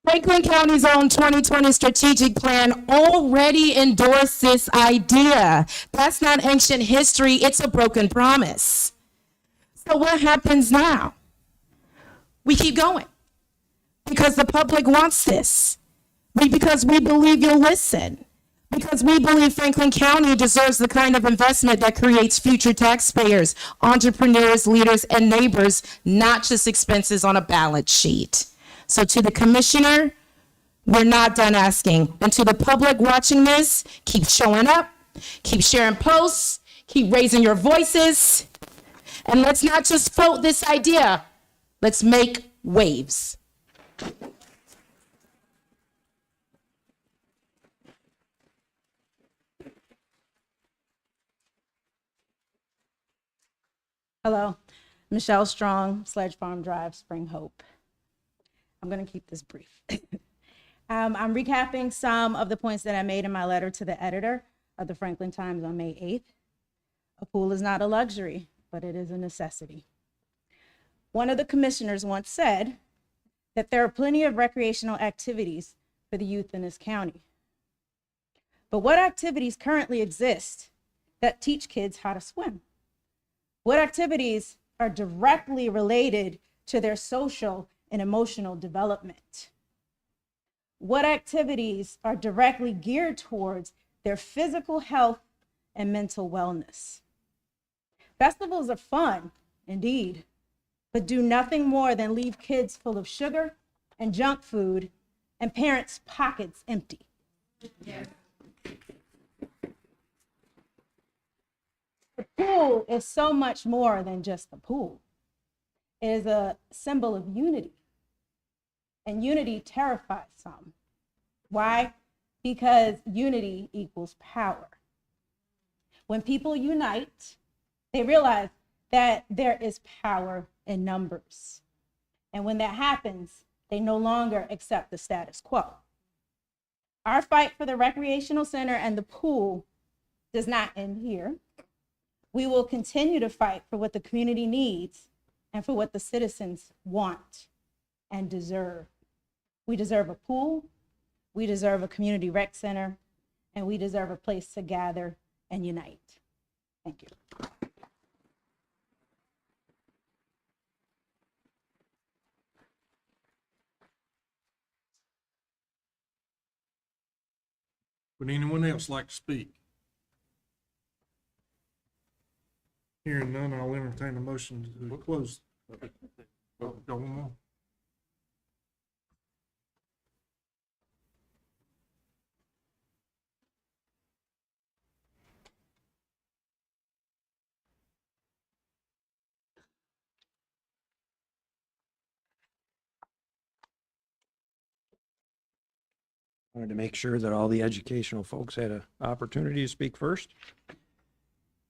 Franklin County's own 2020 strategic plan already endorsed this idea. That's not ancient history, it's a broken promise. So what happens now? We keep going because the public wants this, because we believe you'll listen, because we believe Franklin County deserves the kind of investment that creates future taxpayers, entrepreneurs, leaders, and neighbors, not just expenses on a balance sheet. So to the commissioner, we're not done asking. And to the public watching this, keep showing up, keep sharing posts, keep raising your voices. And let's not just float this idea, let's make waves. Hello, Michelle Strong, Sledge Farm Drive, Spring Hope. I'm going to keep this brief. I'm recapping some of the points that I made in my letter to the editor of the Franklin Times on May 8th. A pool is not a luxury, but it is a necessity. One of the commissioners once said that there are plenty of recreational activities for the youth in this county. But what activities currently exist that teach kids how to swim? What activities are directly related to their social and emotional development? What activities are directly geared towards their physical health and mental wellness? Festivals are fun, indeed, but do nothing more than leave kids full of sugar and junk food and parents' pockets empty. Yes. The pool is so much more than just a pool. It is a symbol of unity. And unity terrifies some. Why? Because unity equals power. When people unite, they realize that there is power in numbers. And when that happens, they no longer accept the status quo. Our fight for the recreational center and the pool does not end here. We will continue to fight for what the community needs and for what the citizens want and deserve. We deserve a pool, we deserve a community rec center, and we deserve a place to gather and unite. Thank you. Would anyone else like to speak? Hearing none, I'll entertain a motion to close. Oh, go one more. Wanted to make sure that all the educational folks had an opportunity to speak first.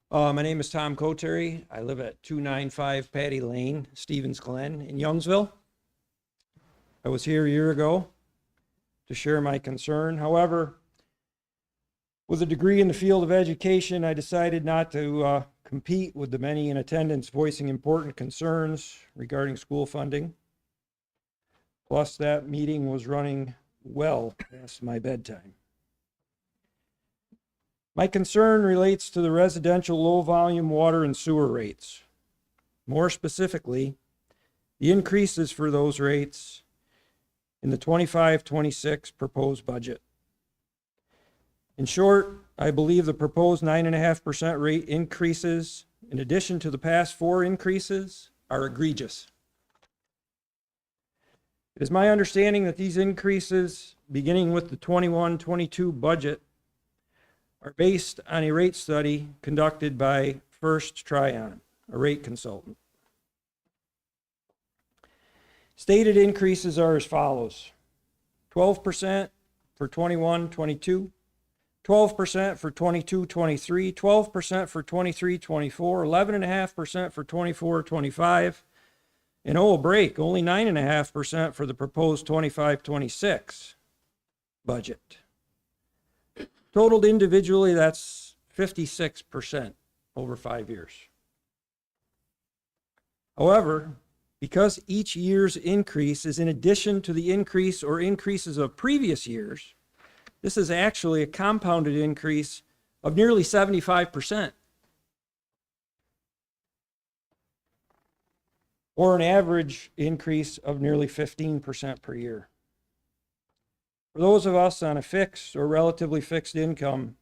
My name is Tom Cotter. I live at 295 Patty Lane, Stevens Glen in Youngsville. I was here a year ago to share my concern. However, With a degree in the field of education, I decided not to compete with the many in attendance voicing important concerns regarding school funding. Plus, that meeting was running well past my bedtime. My concern relates to the residential low-volume water and sewer rates. More specifically, the increases for those rates in the 25-26 proposed budget. In short, I believe the proposed 9.5% rate increases, in addition to the past 4 increases, are egregious. It is my understanding that these increases, beginning with the 21-22 budget, are based on a rate study conducted by First Tryon, a rate consultant. Stated increases are as follows: 12% for 21-22, 12% for 22-23, 12% for 23-24, 11.5% for 24-25, and oh, a break, only 9.5% for the proposed 25-26 budget. Totaled individually, that's 56% over 5 years. However, because each year's increase is in addition to the increase or increases of previous years, this is actually a compounded increase of nearly 75%, or an average increase of nearly 15% per year. For those of us on a fixed or relatively fixed income,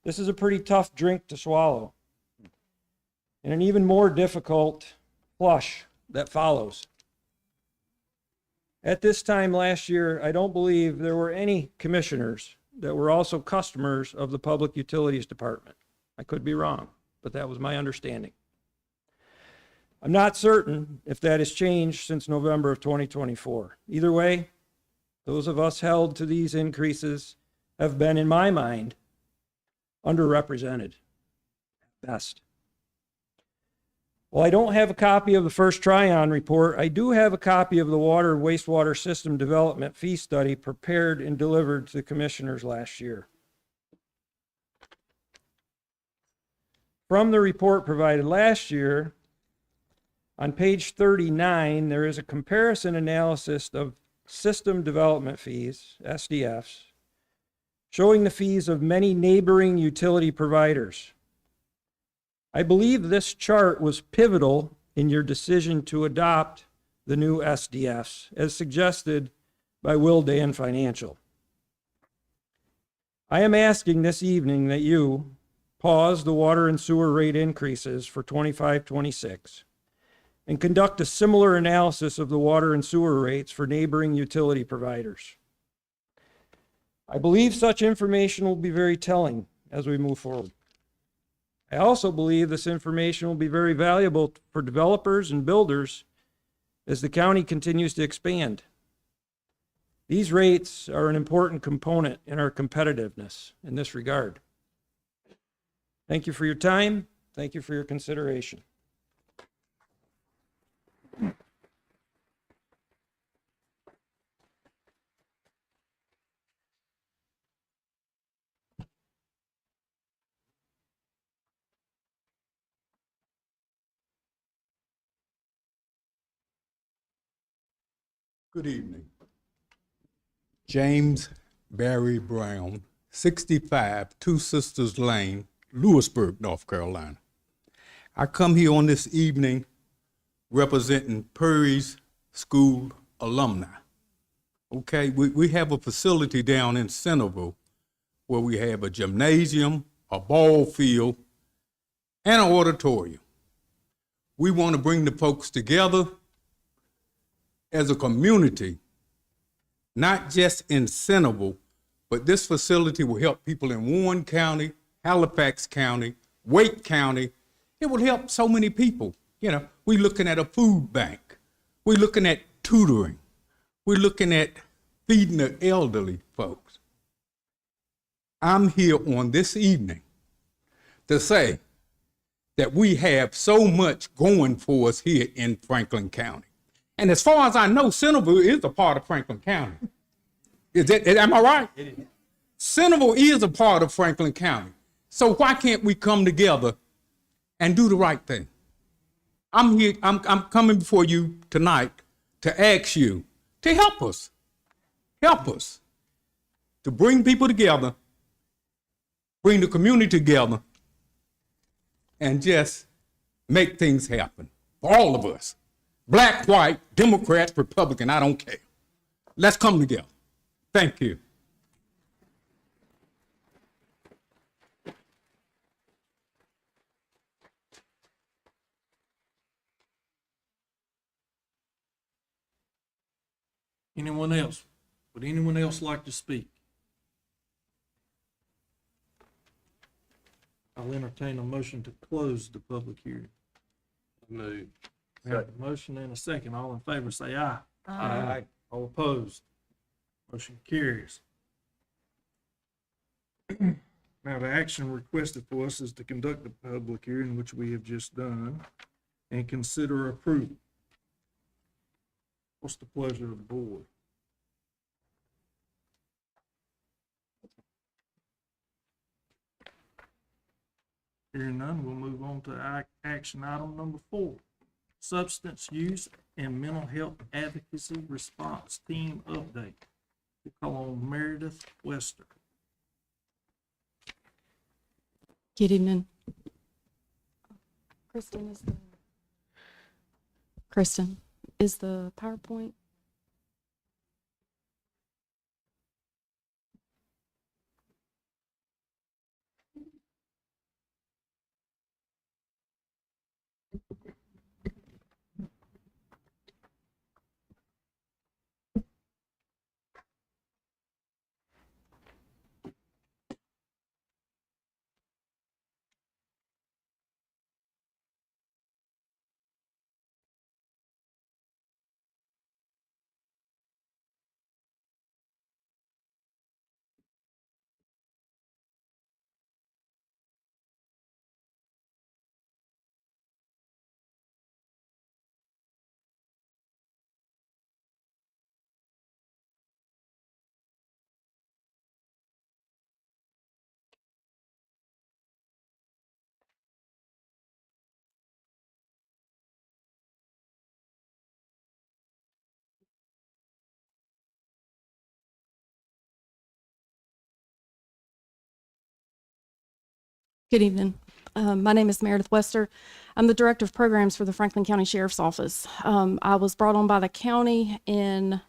this is a pretty tough drink to swallow, and an even more difficult flush that follows. At this time last year, I don't believe there were any commissioners that were also customers of the Public Utilities Department. I could be wrong, but that was my understanding. I'm not certain if that has changed since November of 2024. Either way, those of us held to these increases have been, in my mind, underrepresented at best. While I don't have a copy of the First Tryon report, I do have a copy of the Water and Wastewater System Development Fee Study prepared and delivered to the commissioners last year. From the report provided last year, on page 39, there is a comparison analysis of system development fees, SDFs, showing the fees of many neighboring utility providers. I believe this chart was pivotal in your decision to adopt the new SDFs, as suggested by Willdan Financial. I am asking this evening that you pause the water and sewer rate increases for 25-26 and conduct a similar analysis of the water and sewer rates for neighboring utility providers. I believe such information will be very telling as we move forward. I also believe this information will be very valuable for developers and builders as the county continues to expand. These rates are an important component in our competitiveness in this regard. Thank you for your time. Thank you for your consideration. Good evening. James Barry Brown, 65 Two Sisters Lane, Lewisburg, North Carolina. I come here on this evening representing Perry's School alumni. Okay, we have a facility down in Centerville where we have a gymnasium, a ball field, and an auditorium. We want to bring the folks together as a community, not just in Centerville, but this facility will help people in Warren County, Halifax County, Wake County. It will help so many people. You know, we're looking at a food bank. We're looking at tutoring. We're looking at feeding the elderly folks. I'm here on this evening to say that we have so much going for us here in Franklin County. And as far as I know, Centerville is a part of Franklin County. Am I right? It is. Centerville is a part of Franklin County. So why can't we come together and do the right thing? I'm coming before you tonight to ask you to help us. Help us to bring people together, bring the community together, and just make things happen for all of us. Black, white, Democrat, Republican, I don't care. Let's come together. Thank you. Anyone else? Would anyone else like to speak? I'll entertain a motion to close the public hearing. Move. We have a motion and a second. All in favor, say aye. Aye. All opposed? Motion carries. Now, the action requested for us is to conduct the public hearing, which we have just done, and consider approval. What's the pleasure of the board? Hearing none, we'll move on to action item number 4. Substance use and mental health advocacy response team update. We call on Meredith Wester. Good evening. Kristen, is the PowerPoint? Good evening. My name is Meredith Wester. I'm the Director of Programs for the Franklin County Sheriff's Office. I was brought on by the county in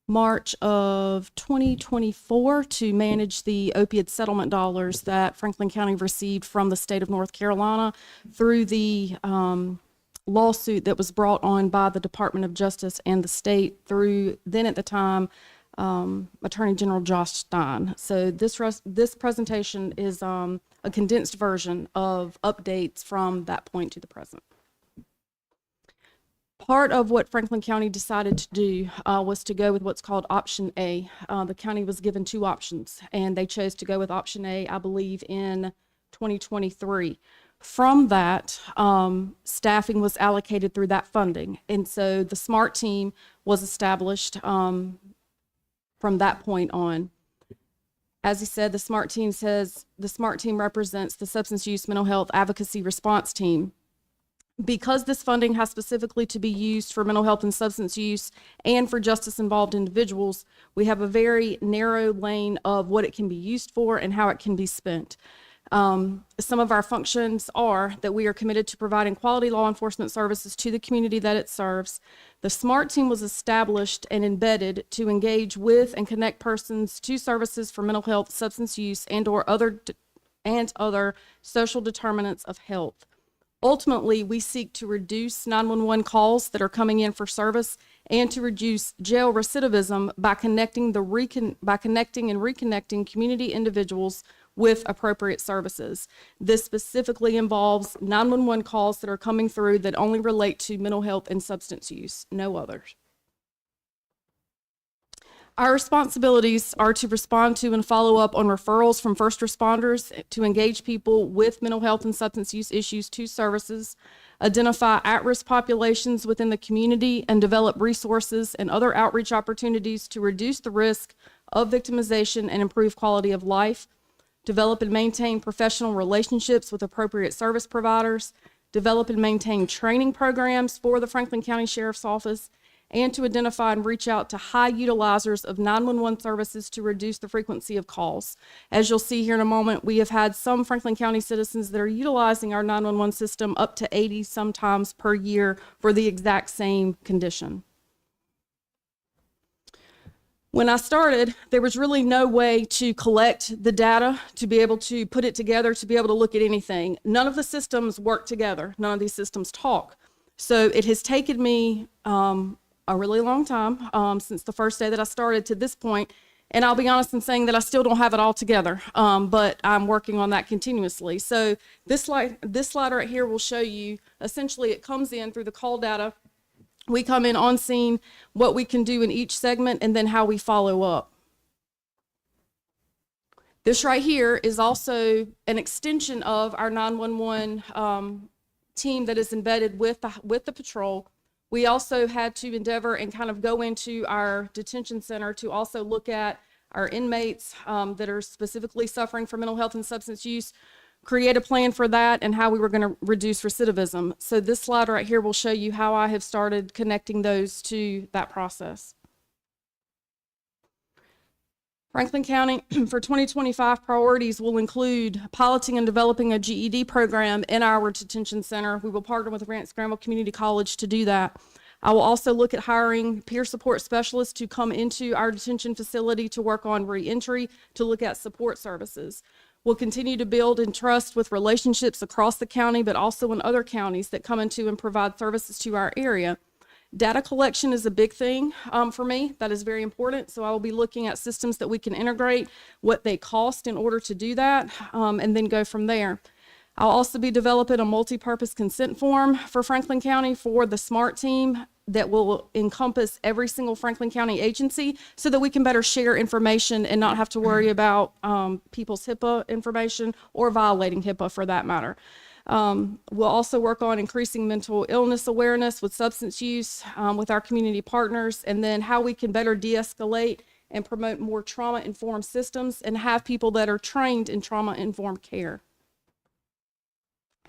March of 2024 to manage the opioid settlement dollars that Franklin County received from the state of North Carolina through the lawsuit that was brought on by the Department of Justice and the state through, then at the time, Attorney General Josh Stein. So this presentation is a condensed version of updates from that point to the present. Part of what Franklin County decided to do was to go with what's called Option A. The county was given 2 options, and they chose to go with Option A, I believe, in 2023. From that, staffing was allocated through that funding, and so the SMART team was established from that point on. As he said, the SMART team represents the Substance Use Mental Health Advocacy Response Team. Because this funding has specifically to be used for mental health and substance use and for justice-involved individuals, we have a very narrow lane of what it can be used for and how it can be spent. Some of our functions are that we are committed to providing quality law enforcement services to the community that it serves. The SMART team was established and embedded to engage with and connect persons to services for mental health, substance use, and/or other social determinants of health. Ultimately, we seek to reduce 911 calls that are coming in for service and to reduce jail recidivism by connecting and reconnecting community individuals with appropriate services. This specifically involves 911 calls that are coming through that only relate to mental health and substance use, no others. Our responsibilities are to respond to and follow up on referrals from first responders, to engage people with mental health and substance use issues to services, identify at-risk populations within the community, and develop resources and other outreach opportunities to reduce the risk of victimization and improve quality of life, develop and maintain professional relationships with appropriate service providers, develop and maintain training programs for the Franklin County Sheriff's Office, and to identify and reach out to high utilizers of 911 services to reduce the frequency of calls. As you'll see here in a moment, we have had some Franklin County citizens that are utilizing our 911 system up to 80 sometimes per year for the exact same condition. When I started, there was really no way to collect the data, to be able to put it together, to be able to look at anything. None of the systems work together. None of these systems talk. So it has taken me a really long time since the first day that I started to this point. And I'll be honest in saying that I still don't have it all together, but I'm working on that continuously. So this slide right here will show you, essentially it comes in through the call data. We come in on scene, what we can do in each segment, and then how we follow up. This right here is also an extension of our 911 team that is embedded with the patrol. We also had to endeavor and kind of go into our detention center to also look at our inmates that are specifically suffering from mental health and substance use, create a plan for that, and how we were going to reduce recidivism. So this slide right here will show you how I have started connecting those to that process. Franklin County for 2025 priorities will include piloting and developing a GED program in our detention center. We will partner with Grants Granville Community College to do that. I will also look at hiring peer support specialists to come into our detention facility to work on reentry, to look at support services. We'll continue to build and trust with relationships across the county, but also in other counties that come into and provide services to our area. Data collection is a big thing for me. That is very important. So I will be looking at systems that we can integrate, what they cost in order to do that, and then go from there. I'll also be developing a multi-purpose consent form for Franklin County for the SMART team that will encompass every single Franklin County agency so that we can better share information and not have to worry about people's HIPAA information or violating HIPAA for that matter. We'll also work on increasing mental illness awareness with substance use with our community partners, and then how we can better de-escalate and promote more trauma-informed systems and have people that are trained in trauma-informed care.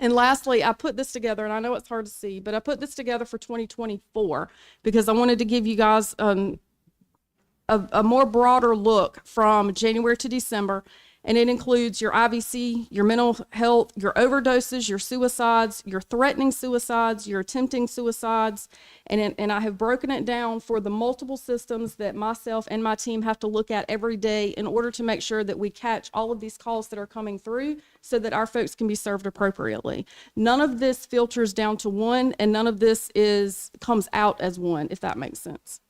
And lastly, I put this together, and I know it's hard to see, but I put this together for 2024 because I wanted to give you guys a more broader look from January to December. And it includes your IVC, your mental health, your overdoses, your suicides, your threatening suicides, your attempting suicides. And I have broken it down for the multiple systems that myself and my team have to look at every day in order to make sure that we catch all of these calls that are coming through so that our folks can be served appropriately. None of this filters down to one, and none of this comes out as one, if that makes sense.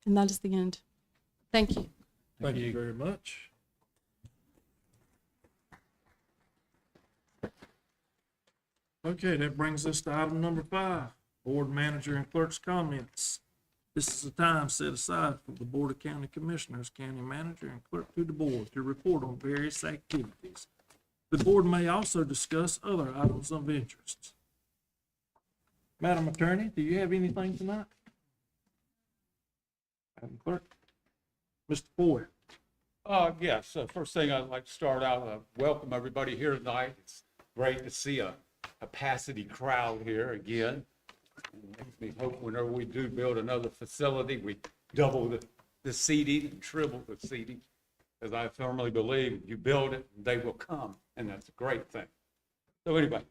And that is the end. Thank you. Thank you very much. Okay, that brings us to item number 5, board manager and clerk's comments. This is a time set aside for the Board of County Commissioners, county manager, and clerk to the board to report on various activities. The board may also discuss other items of interest. Madam Attorney, do you have anything tonight? Madam Clerk? Mr. Foy. Yes, first thing I'd like to start out, welcome everybody here tonight. It's great to see a capacity crowd here again. It makes me hope whenever we do build another facility, we double the seating and triple the seating, because I firmly believe you build it, they will come, and that's a great thing. So anyway,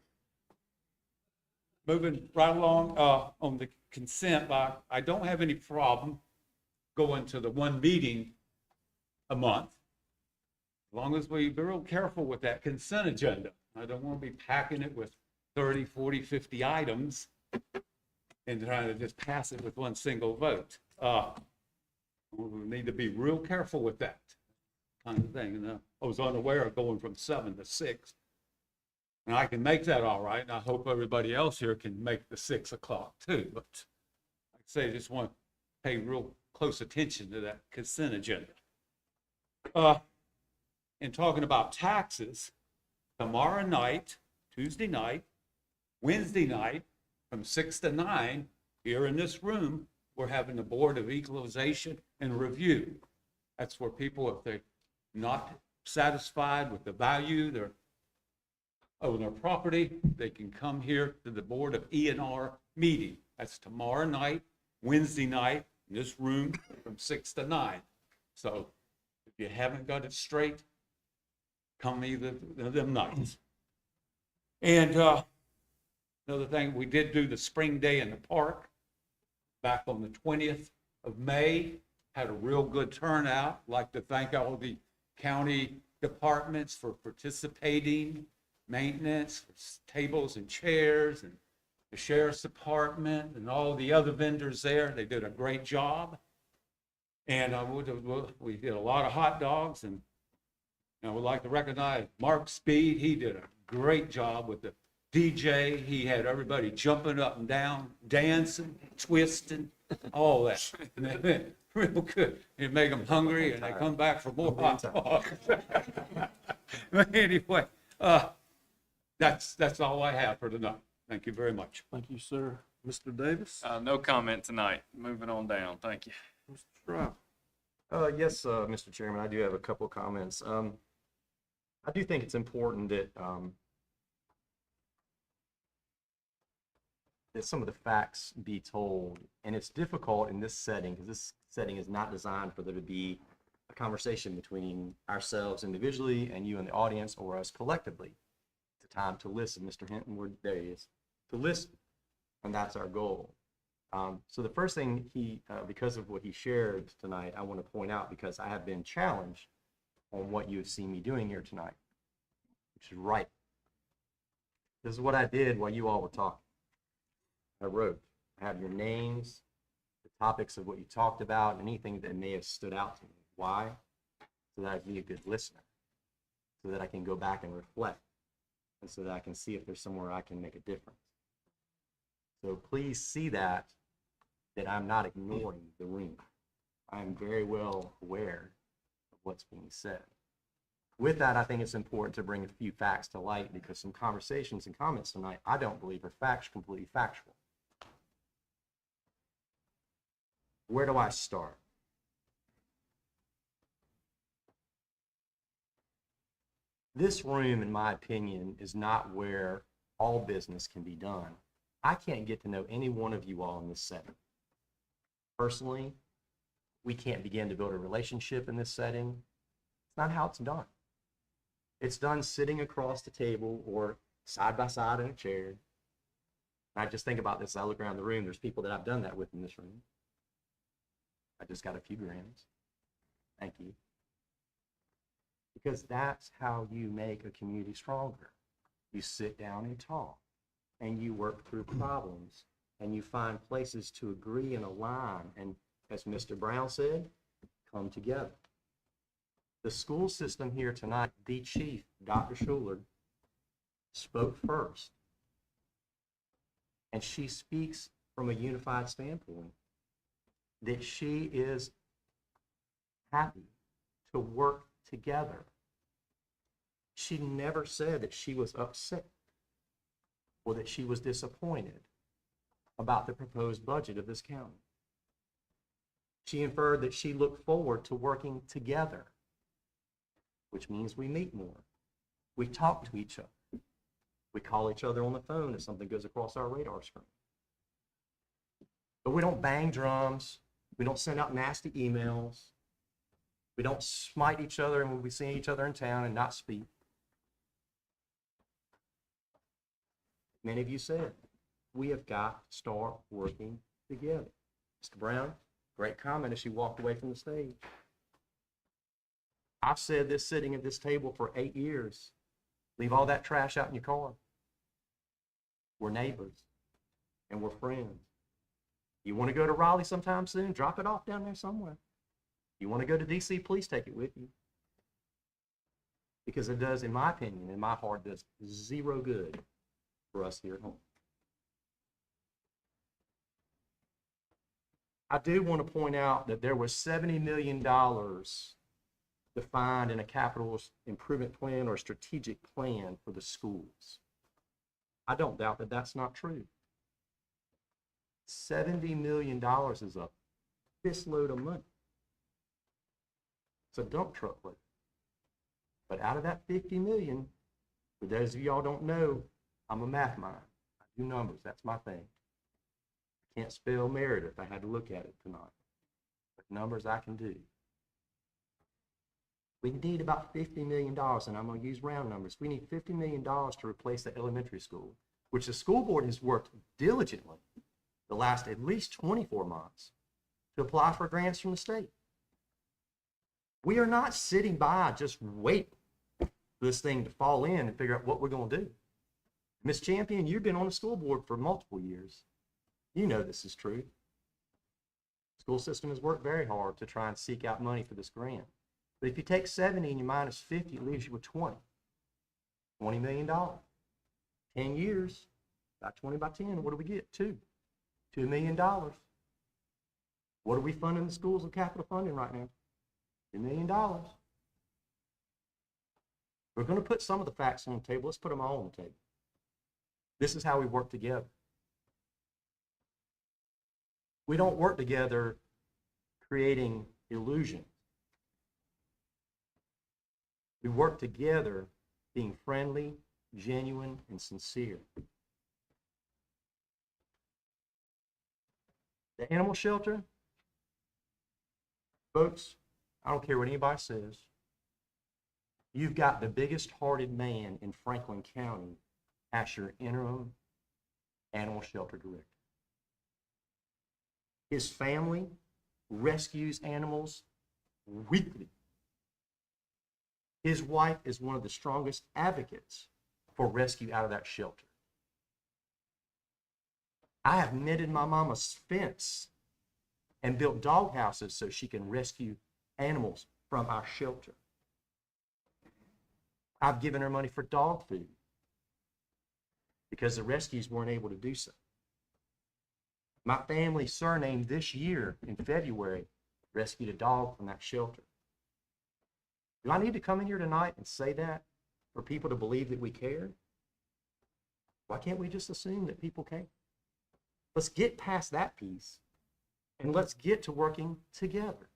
moving right along on the consent, I don't have any problem going to the one meeting a month, as long as we be real careful with that consent agenda. I don't want to be packing it with 30, 40, 50 items and trying to just pass it with one single vote. We need to be real careful with that kind of thing. And I was unaware of going from 7 to 6. And I can make that all right, and I hope everybody else here can make the 6 o'clock too. But like I say, I just want to pay real close attention to that consent agenda. In talking about taxes, tomorrow night, Tuesday night, Wednesday night, from 6 to 9, here in this room, we're having the Board of Equalization and Review. That's where people, if they're not satisfied with the value of their property, they can come here to the Board of E&R meeting. That's tomorrow night, Wednesday night, in this room from 6 to 9. So if you haven't got it straight, come either of them nights. And another thing, we did do the spring day in the park back on the 20th of May. Had a real good turnout. Like to thank all the county departments for participating, maintenance, tables and chairs, and the sheriff's department and all the other vendors there. They did a great job. And we did a lot of hot dogs, and I would like to recognize Mark Speed. He did a great job with the DJ. He had everybody jumping up and down, dancing, twisting, all that. Real good. It made them hungry, and they come back for more hot dogs. But anyway, that's all I have for tonight. Thank you very much. Thank you, sir. Mr. Davis? No comment tonight. Moving on down. Thank you. Mr. Stroud? Yes, Mr. Chairman, I do have a couple of comments. I do think it's important that that some of the facts be told, and it's difficult in this setting because this setting is not designed for there to be a conversation between ourselves individually and you in the audience or us collectively. It's a time to listen, Mr. Hinton. There he is, to listen, and that's our goal. So the first thing because of what he shared tonight, I want to point out, because I have been challenged on what you have seen me doing here tonight, which is right. This is what I did while you all were talking. I wrote, I have your names, the topics of what you talked about, and anything that may have stood out to me. Why? So that I can be a good listener, so that I can go back and reflect, and so that I can see if there's somewhere I can make a difference. So please see that I'm not ignoring the room. I'm very well aware of what's being said. With that, I think it's important to bring a few facts to light, because some conversations and comments tonight, I don't believe are completely factual. Where do I start? This room, in my opinion, is not where all business can be done. I can't get to know any one of you all in this setting. Personally, we can't begin to build a relationship in this setting. It's not how it's done. It's done sitting across the table or side by side in a chair. And I just think about this, I look around the room, there's people that I've done that with in this room. I just got a few grins. Thank you. Because that's how you make a community stronger. You sit down and talk, and you work through problems, and you find places to agree and align, and as Mr. Brown said, come together. The school system here tonight, the chief, Dr. Scheler, spoke first, and she speaks from a unified standpoint that she is happy to work together. She never said that she was upset or that she was disappointed about the proposed budget of this county. She inferred that she looked forward to working together, which means we meet more. We talk to each other. We call each other on the phone if something goes across our radar screen. But we don't bang drums. We don't send out nasty emails. We don't smite each other when we see each other in town and not speak. Many of you said, we have got to start working together. Mr. Brown, great comment as you walked away from the stage. I've said this sitting at this table for 8 years. Leave all that trash out in your car. We're neighbors and we're friends. You want to go to Raleigh sometime soon? Drop it off down there somewhere. You want to go to DC? Please take it with you. Because it does, in my opinion, in my heart, does zero good for us here at home. I do want to point out that there was $70 million defined in a capital improvement plan or strategic plan for the schools. I don't doubt that that's not true. $70 million is a This load of money. It's a dump truck load. But out of that 50 million, for those of y'all don't know, I'm a math mind. I do numbers, that's my thing. I can't spell Meredith, I had to look at it tonight. But numbers I can do. We need about $50 million, and I'm going to use round numbers. We need $50 million to replace the elementary school, which the school board has worked diligently the last at least 24 months to apply for grants from the state. We are not sitting by just waiting for this thing to fall in and figure out what we're going to do. Ms. Champion, you've been on the school board for multiple years. You know this is true. The school system has worked very hard to try and seek out money for this grant. But if you take 70 and you minus 50, it leaves you with 20. $20 million. 10 years, about 20 by 10, what do we get? $2 million. What are we funding the schools with capital funding right now? $2 million. We're going to put some of the facts on the table. Let's put them all on the table. This is how we work together. We don't work together creating illusion. We work together being friendly, genuine, and sincere. The animal shelter, folks, I don't care what anybody says. You've got the biggest hearted man in Franklin County as your interim animal shelter director. His family rescues animals weekly. His wife is one of the strongest advocates for rescue out of that shelter. I have mended my mama's fence and built dog houses so she can rescue animals from our shelter. I've given her money for dog food because the rescues weren't able to do so. My family surname this year in February rescued a dog from that shelter. Do I need to come in here tonight and say that for people to believe that we care? Why can't we just assume that people care? Let's get past that piece and let's get to working together.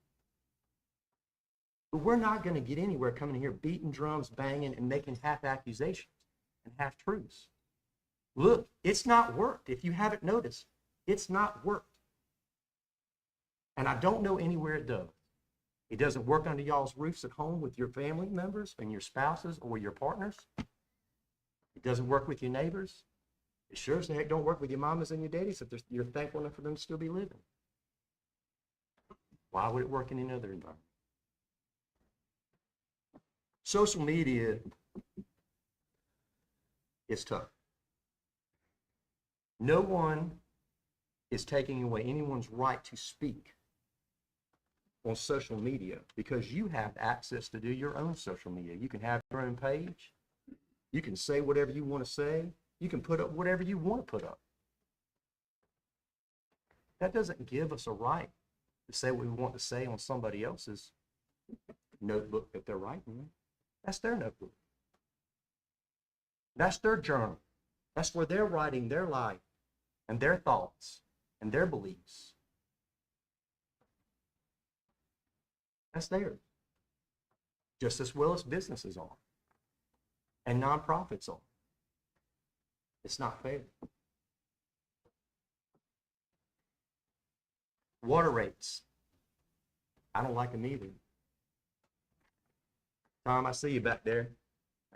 But we're not going to get anywhere coming in here beating drums, banging, and making half accusations and half truths. Look, it's not worked. If you haven't noticed, it's not worked. And I don't know anywhere it does. It doesn't work under y'all's roofs at home with your family members and your spouses or your partners. It doesn't work with your neighbors. It sure as heck don't work with your mamas and your daddies if you're thankful enough for them to still be living. Why would it work in any other environment? Social media is tough. No one is taking away anyone's right to speak on social media because you have access to do your own social media. You can have your own page. You can say whatever you want to say. You can put up whatever you want to put up. That doesn't give us a right to say what we want to say on somebody else's notebook that they're writing. That's their notebook. That's their journal. That's where they're writing their life and their thoughts and their beliefs. That's theirs. Just as well as businesses are and nonprofits are. It's not fair. Water rates. I don't like them either. Tom, I see you back there.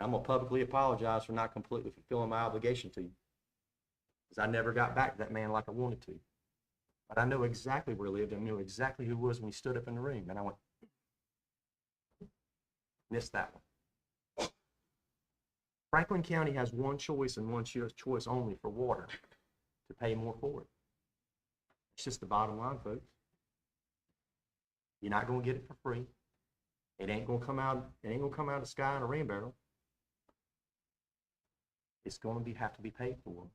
I'm going to publicly apologize for not completely fulfilling my obligation to you. Because I never got back to that man like I wanted to. But I know exactly where he lived. I knew exactly who he was when he stood up in the room. And I went, missed that one. Franklin County has one choice and one choice only for water, to pay more for it. It's just the bottom line, folks. You're not going to get it for free. It ain't going to come out of the sky in a rain barrel. It's going to have to be paid for.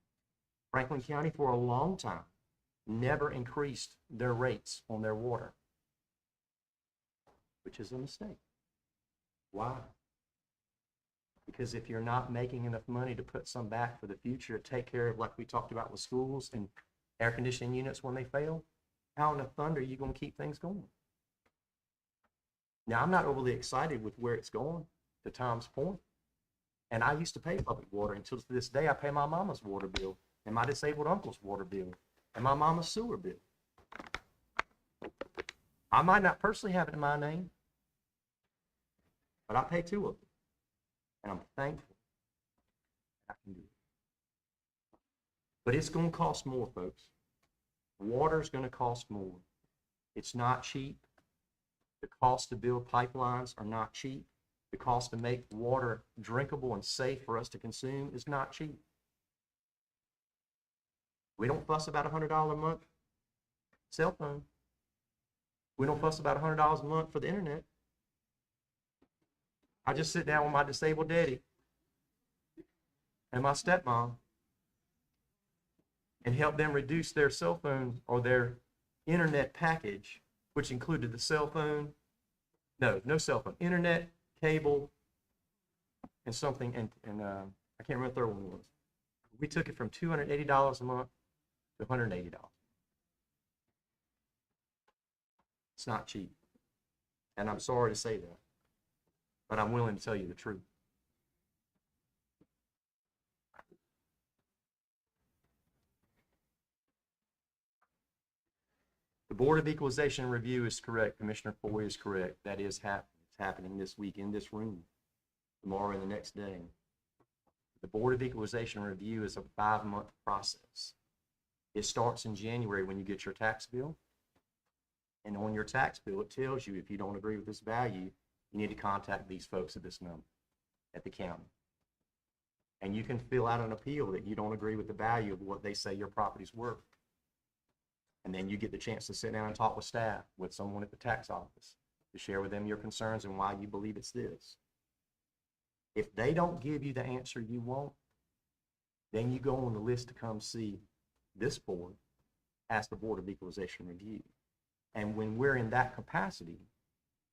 Franklin County, for a long time, never increased their rates on their water, which is a mistake. Why? Because if you're not making enough money to put some back for the future to take care of, like we talked about with schools and air conditioning units when they fail, how in the thunder are you gonna keep things going? Now, I'm not overly excited with where it's going, to Tom's point. And I used to pay public water until to this day. I pay my mama's water bill and my disabled uncle's water bill and my mama's sewer bill. I might not personally have it in my name, but I pay 2 of them. And I'm thankful I can do it. But it's going to cost more, folks. Water is going to cost more. It's not cheap. The cost to build pipelines are not cheap. The cost to make water drinkable and safe for us to consume is not cheap. We don't fuss about $100 a month cell phone. We don't fuss about $100 a month for the internet. I just sit down with my disabled daddy and my stepmom and help them reduce their cell phone or their internet package, which included the cell phone, no cell phone, internet, cable, and something, and I can't remember the third one was. We took it from $280 a month to $180. It's not cheap. And I'm sorry to say that, but I'm willing to tell you the truth. The Board of Equalization Review is correct. Commissioner Foy is correct. That is happening. It's happening this week in this room, tomorrow and the next day. The Board of Equalization Review is a 5-month process. It starts in January when you get your tax bill. And on your tax bill, it tells you if you don't agree with this value, you need to contact these folks at this number at the county. And you can fill out an appeal that you don't agree with the value of what they say your property's worth. And then you get the chance to sit down and talk with staff, with someone at the tax office, to share with them your concerns and why you believe it's this. If they don't give you the answer you want, then you go on the list to come see this board, ask the Board of Equalization Review. And when we're in that capacity,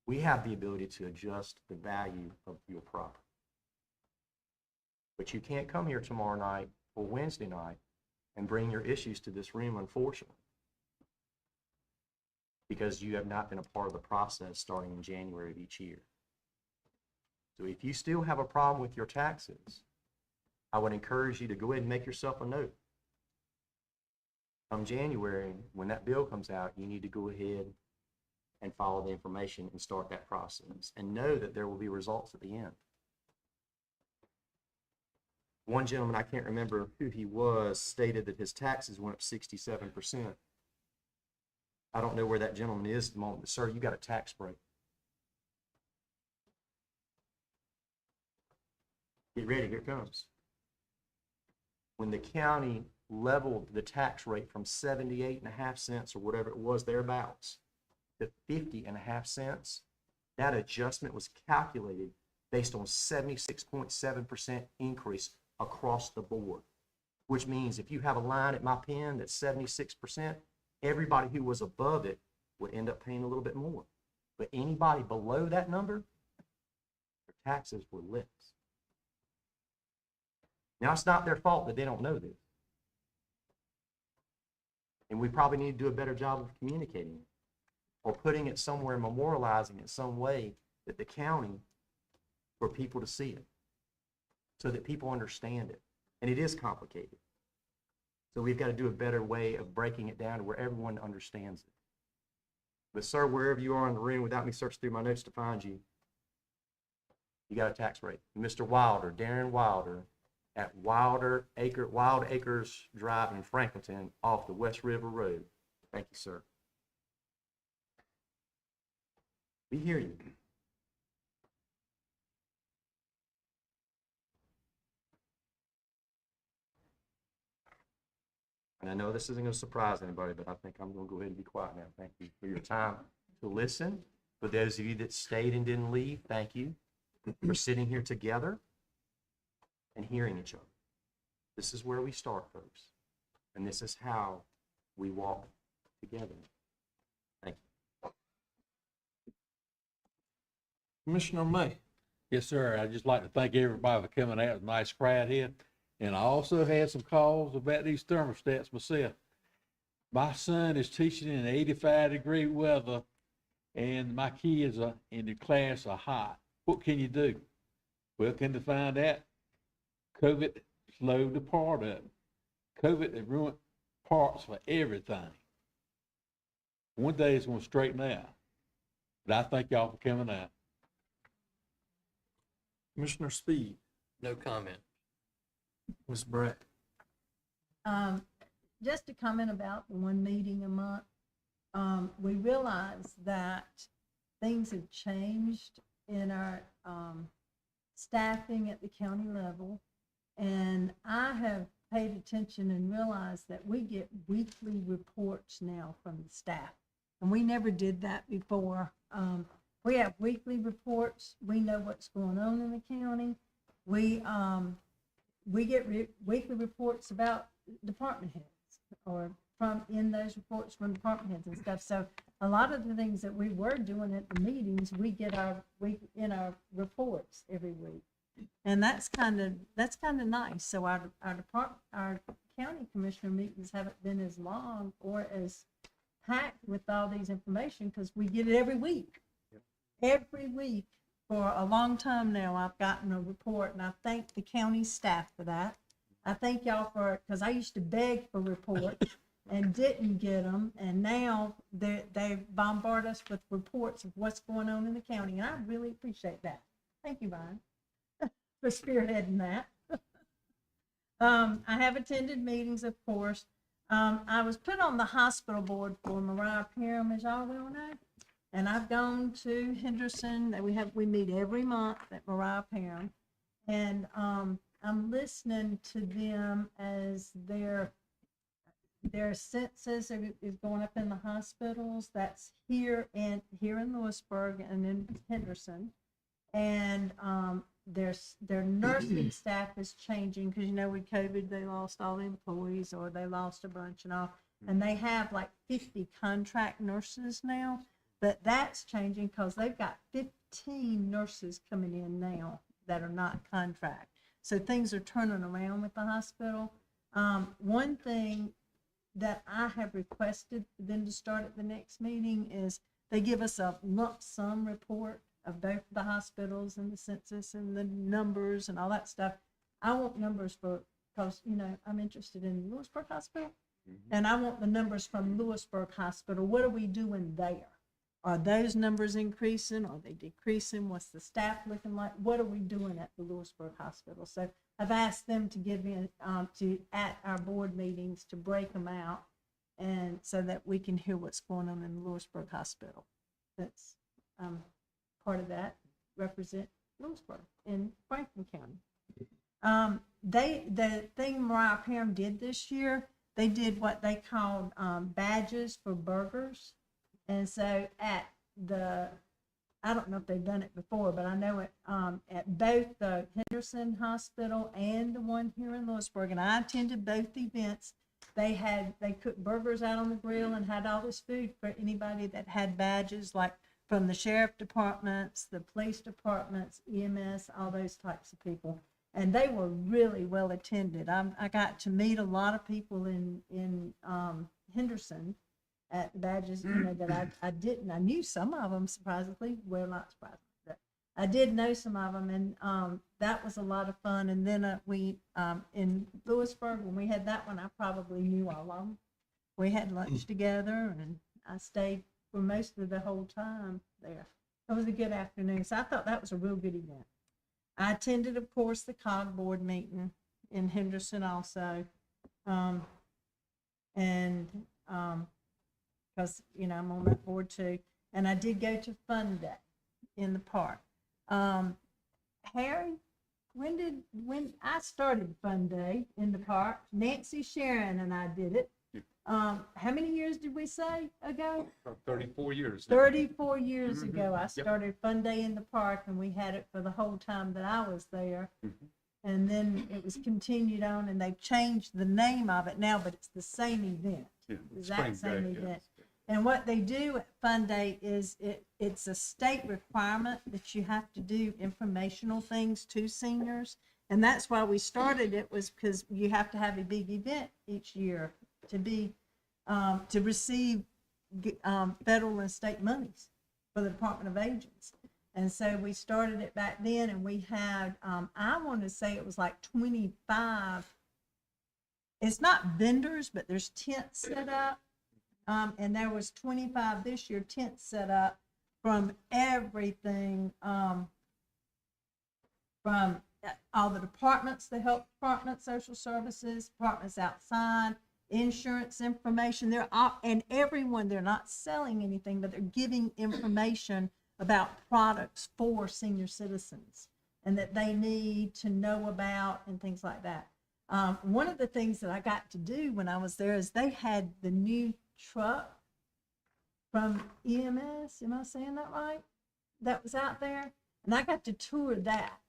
we have the ability to adjust the value of your property. But you can't come here tomorrow night or Wednesday night and bring your issues to this room, unfortunately, because you have not been a part of the process starting in January of each year. So if you still have a problem with your taxes, I would encourage you to go ahead and make yourself a note. Come January, when that bill comes out, you need to go ahead and follow the information and start that process, and know that there will be results at the end. One gentleman, I can't remember who he was, stated that his taxes went up 67%. I don't know where that gentleman is at the moment, but sir, you got a tax break. Get ready, here it comes. When the county leveled the tax rate from 78.5 cents or whatever it was thereabouts to 50.5 cents, that adjustment was calculated based on 76.7% increase across the board, which means if you have a line at my pen that's 76%, everybody who was above it would end up paying a little bit more. But anybody below that number, their taxes were less. Now, it's not their fault that they don't know this. And we probably need to do a better job of communicating it, or putting it somewhere, memorializing it some way that the county, for people to see it, so that people understand it. And it is complicated. So we've got to do a better way of breaking it down to where everyone understands it. But sir, wherever you are in the room, without me searching through my notes to find you, you got a tax rate. Mr. Wilder, Darren Wilder, at Wild Acres Drive in Franklinton off the West River Road. Thank you, sir. We hear you. And I know this isn't going to surprise anybody, but I think I'm going to go ahead and be quiet now. Thank you for your time to listen. For those of you that stayed and didn't leave, thank you for sitting here together and hearing each other. This is where we start, folks. And this is how we walk together. Thank you. Commissioner May. Yes, sir. I'd just like to thank everybody for coming out. It was a nice crowd here. And I also had some calls about these thermostats myself. My son is teaching in 85-degree weather, and my kids are in the class are hot. What can you do? Well, come to find out, COVID slowed the part of it. COVID has ruined parts for everything. One day it's going to straighten out. But I thank y'all for coming out. Commissioner Speed, No comment. Ms. Brett. Just to comment about the one meeting a month, we realize that things have changed in our staffing at the county level. And I have paid attention and realized that we get weekly reports now from the staff. And we never did that before. We have weekly reports. We know what's going on in the county. We get weekly reports about department heads, or in those reports from department heads and stuff. So a lot of the things that we were doing at the meetings, we get in our reports every week, and that's kind of nice. So our county commissioner meetings haven't been as long or as packed with all these information, because we get it every week. Every week for a long time now, I've gotten a report, and I thank the county staff for that. I thank y'all for it, because I used to beg for reports and didn't get them, and now they bombard us with reports of what's going on in the county, and I really appreciate that. Thank you, Ryan, for spearheading that. I have attended meetings, of course. I was put on the hospital board for Mariah Parham, as y'all well know, and I've gone to Henderson. We meet every month at Mariah Parham, and I'm listening to them as their census is going up in the hospitals. That's here in Lewisburg and in Henderson, and their nursing staff is changing, because with COVID they lost all the employees, or they lost a bunch and all, and they have like 50 contract nurses now. But that's changing, because they've got 15 nurses coming in now that are not contract. So things are turning around with the hospital. One thing that I have requested for them to start at the next meeting is they give us a lump sum report of both the hospitals and the census and the numbers and all that stuff. I want numbers because I'm interested in Lewisburg Hospital, and I want the numbers from Lewisburg Hospital. What are we doing there? Are those numbers increasing? Are they decreasing? What's the staff looking like? What are we doing at the Lewisburg Hospital? So I've asked them to give me at our board meetings to break them out, and so that we can hear what's going on in the Lewisburg Hospital. That's part of that, represent Lewisburg in Franklin County. The thing Mariah Parham did this year, they did what they called badges for burgers. And so I don't know if they've done it before, but I know it at both the Henderson Hospital and the one here in Lewisburg, and I attended both events. They cooked burgers out on the grill and had all this food for anybody that had badges, like from the sheriff departments, the police departments, EMS, all those types of people. And they were really well attended. I got to meet a lot of people in Henderson at the badges, that I didn't. I knew some of them, surprisingly. Well, not surprisingly, but I did know some of them, and that was a lot of fun. And then we in Lewisburg, when we had that one, I probably knew all of them. We had lunch together, and I stayed for most of the whole time there. It was a good afternoon, so I thought that was a real good event. I attended, of course, the COG board meeting in Henderson also, because I'm on that board too, and I did go to Fun Day in the park. Harry, when I started Fun Day in the park, Nancy Sharon and I did it. How many years did we say ago? 34 years. 34 years ago, I started Fun Day in the park, and we had it for the whole time that I was there. And then it was continued on, and they've changed the name of it now, but it's the same event. Exact same event. And what they do at Fun Day is it's a state requirement that you have to do informational things to seniors. And that's why we started it, was because you have to have a big event each year to be to receive federal and state monies for the Department of Agents. And so we started it back then, and we had, I want to say it was like 25. It's not vendors, but there's tents set up. And there was 25 this year tents set up from everything, from all the departments, the health department, social services, departments outside, insurance information. They're all, and everyone, they're not selling anything, but they're giving information about products for senior citizens and that they need to know about and things like that. One of the things that I got to do when I was there is they had the new truck from EMS, am I saying that right? That was out there, and I got to tour that.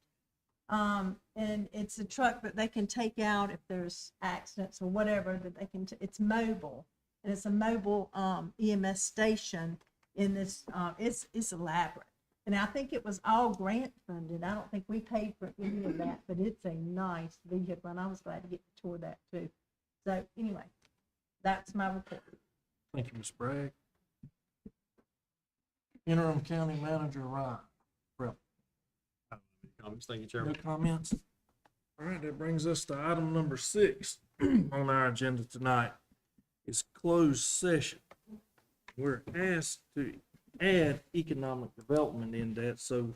And it's a truck that they can take out if there's accidents or whatever, that they can, it's mobile, and it's a mobile EMS station in this, it's elaborate. And I think it was all grant funded. I don't think we paid for any of that, but it's a nice vehicle, and I was glad to get to tour that too. So anyway, that's my report. Thank you, Ms. Bragg. Interim County Manager Ryan. Comments. Thank you, No Chairman. comments? All right, that brings us to item number 6 on our agenda tonight. Is closed session. We're asked to add economic development in that, so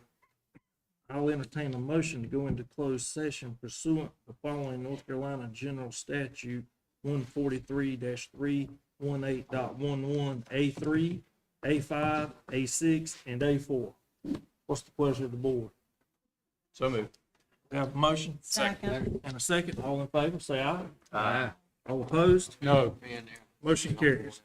I'll entertain a motion to go into closed session pursuant to following North Carolina General Statute 143-318.11 A3, A5, A6, and A4. What's the pleasure of the board? So moved. We have a motion? Second. And a second. All in favor, say aye. Aye. All opposed? No. Motion carries.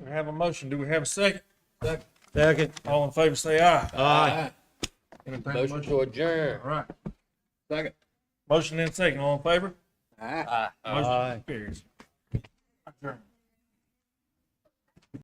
We have a motion. Do we have a second? Second. All in favor, say aye. Aye. Entertain a Motion to adjourn. All right. Second. Motion and second. All in favor? Aye. Motion carries.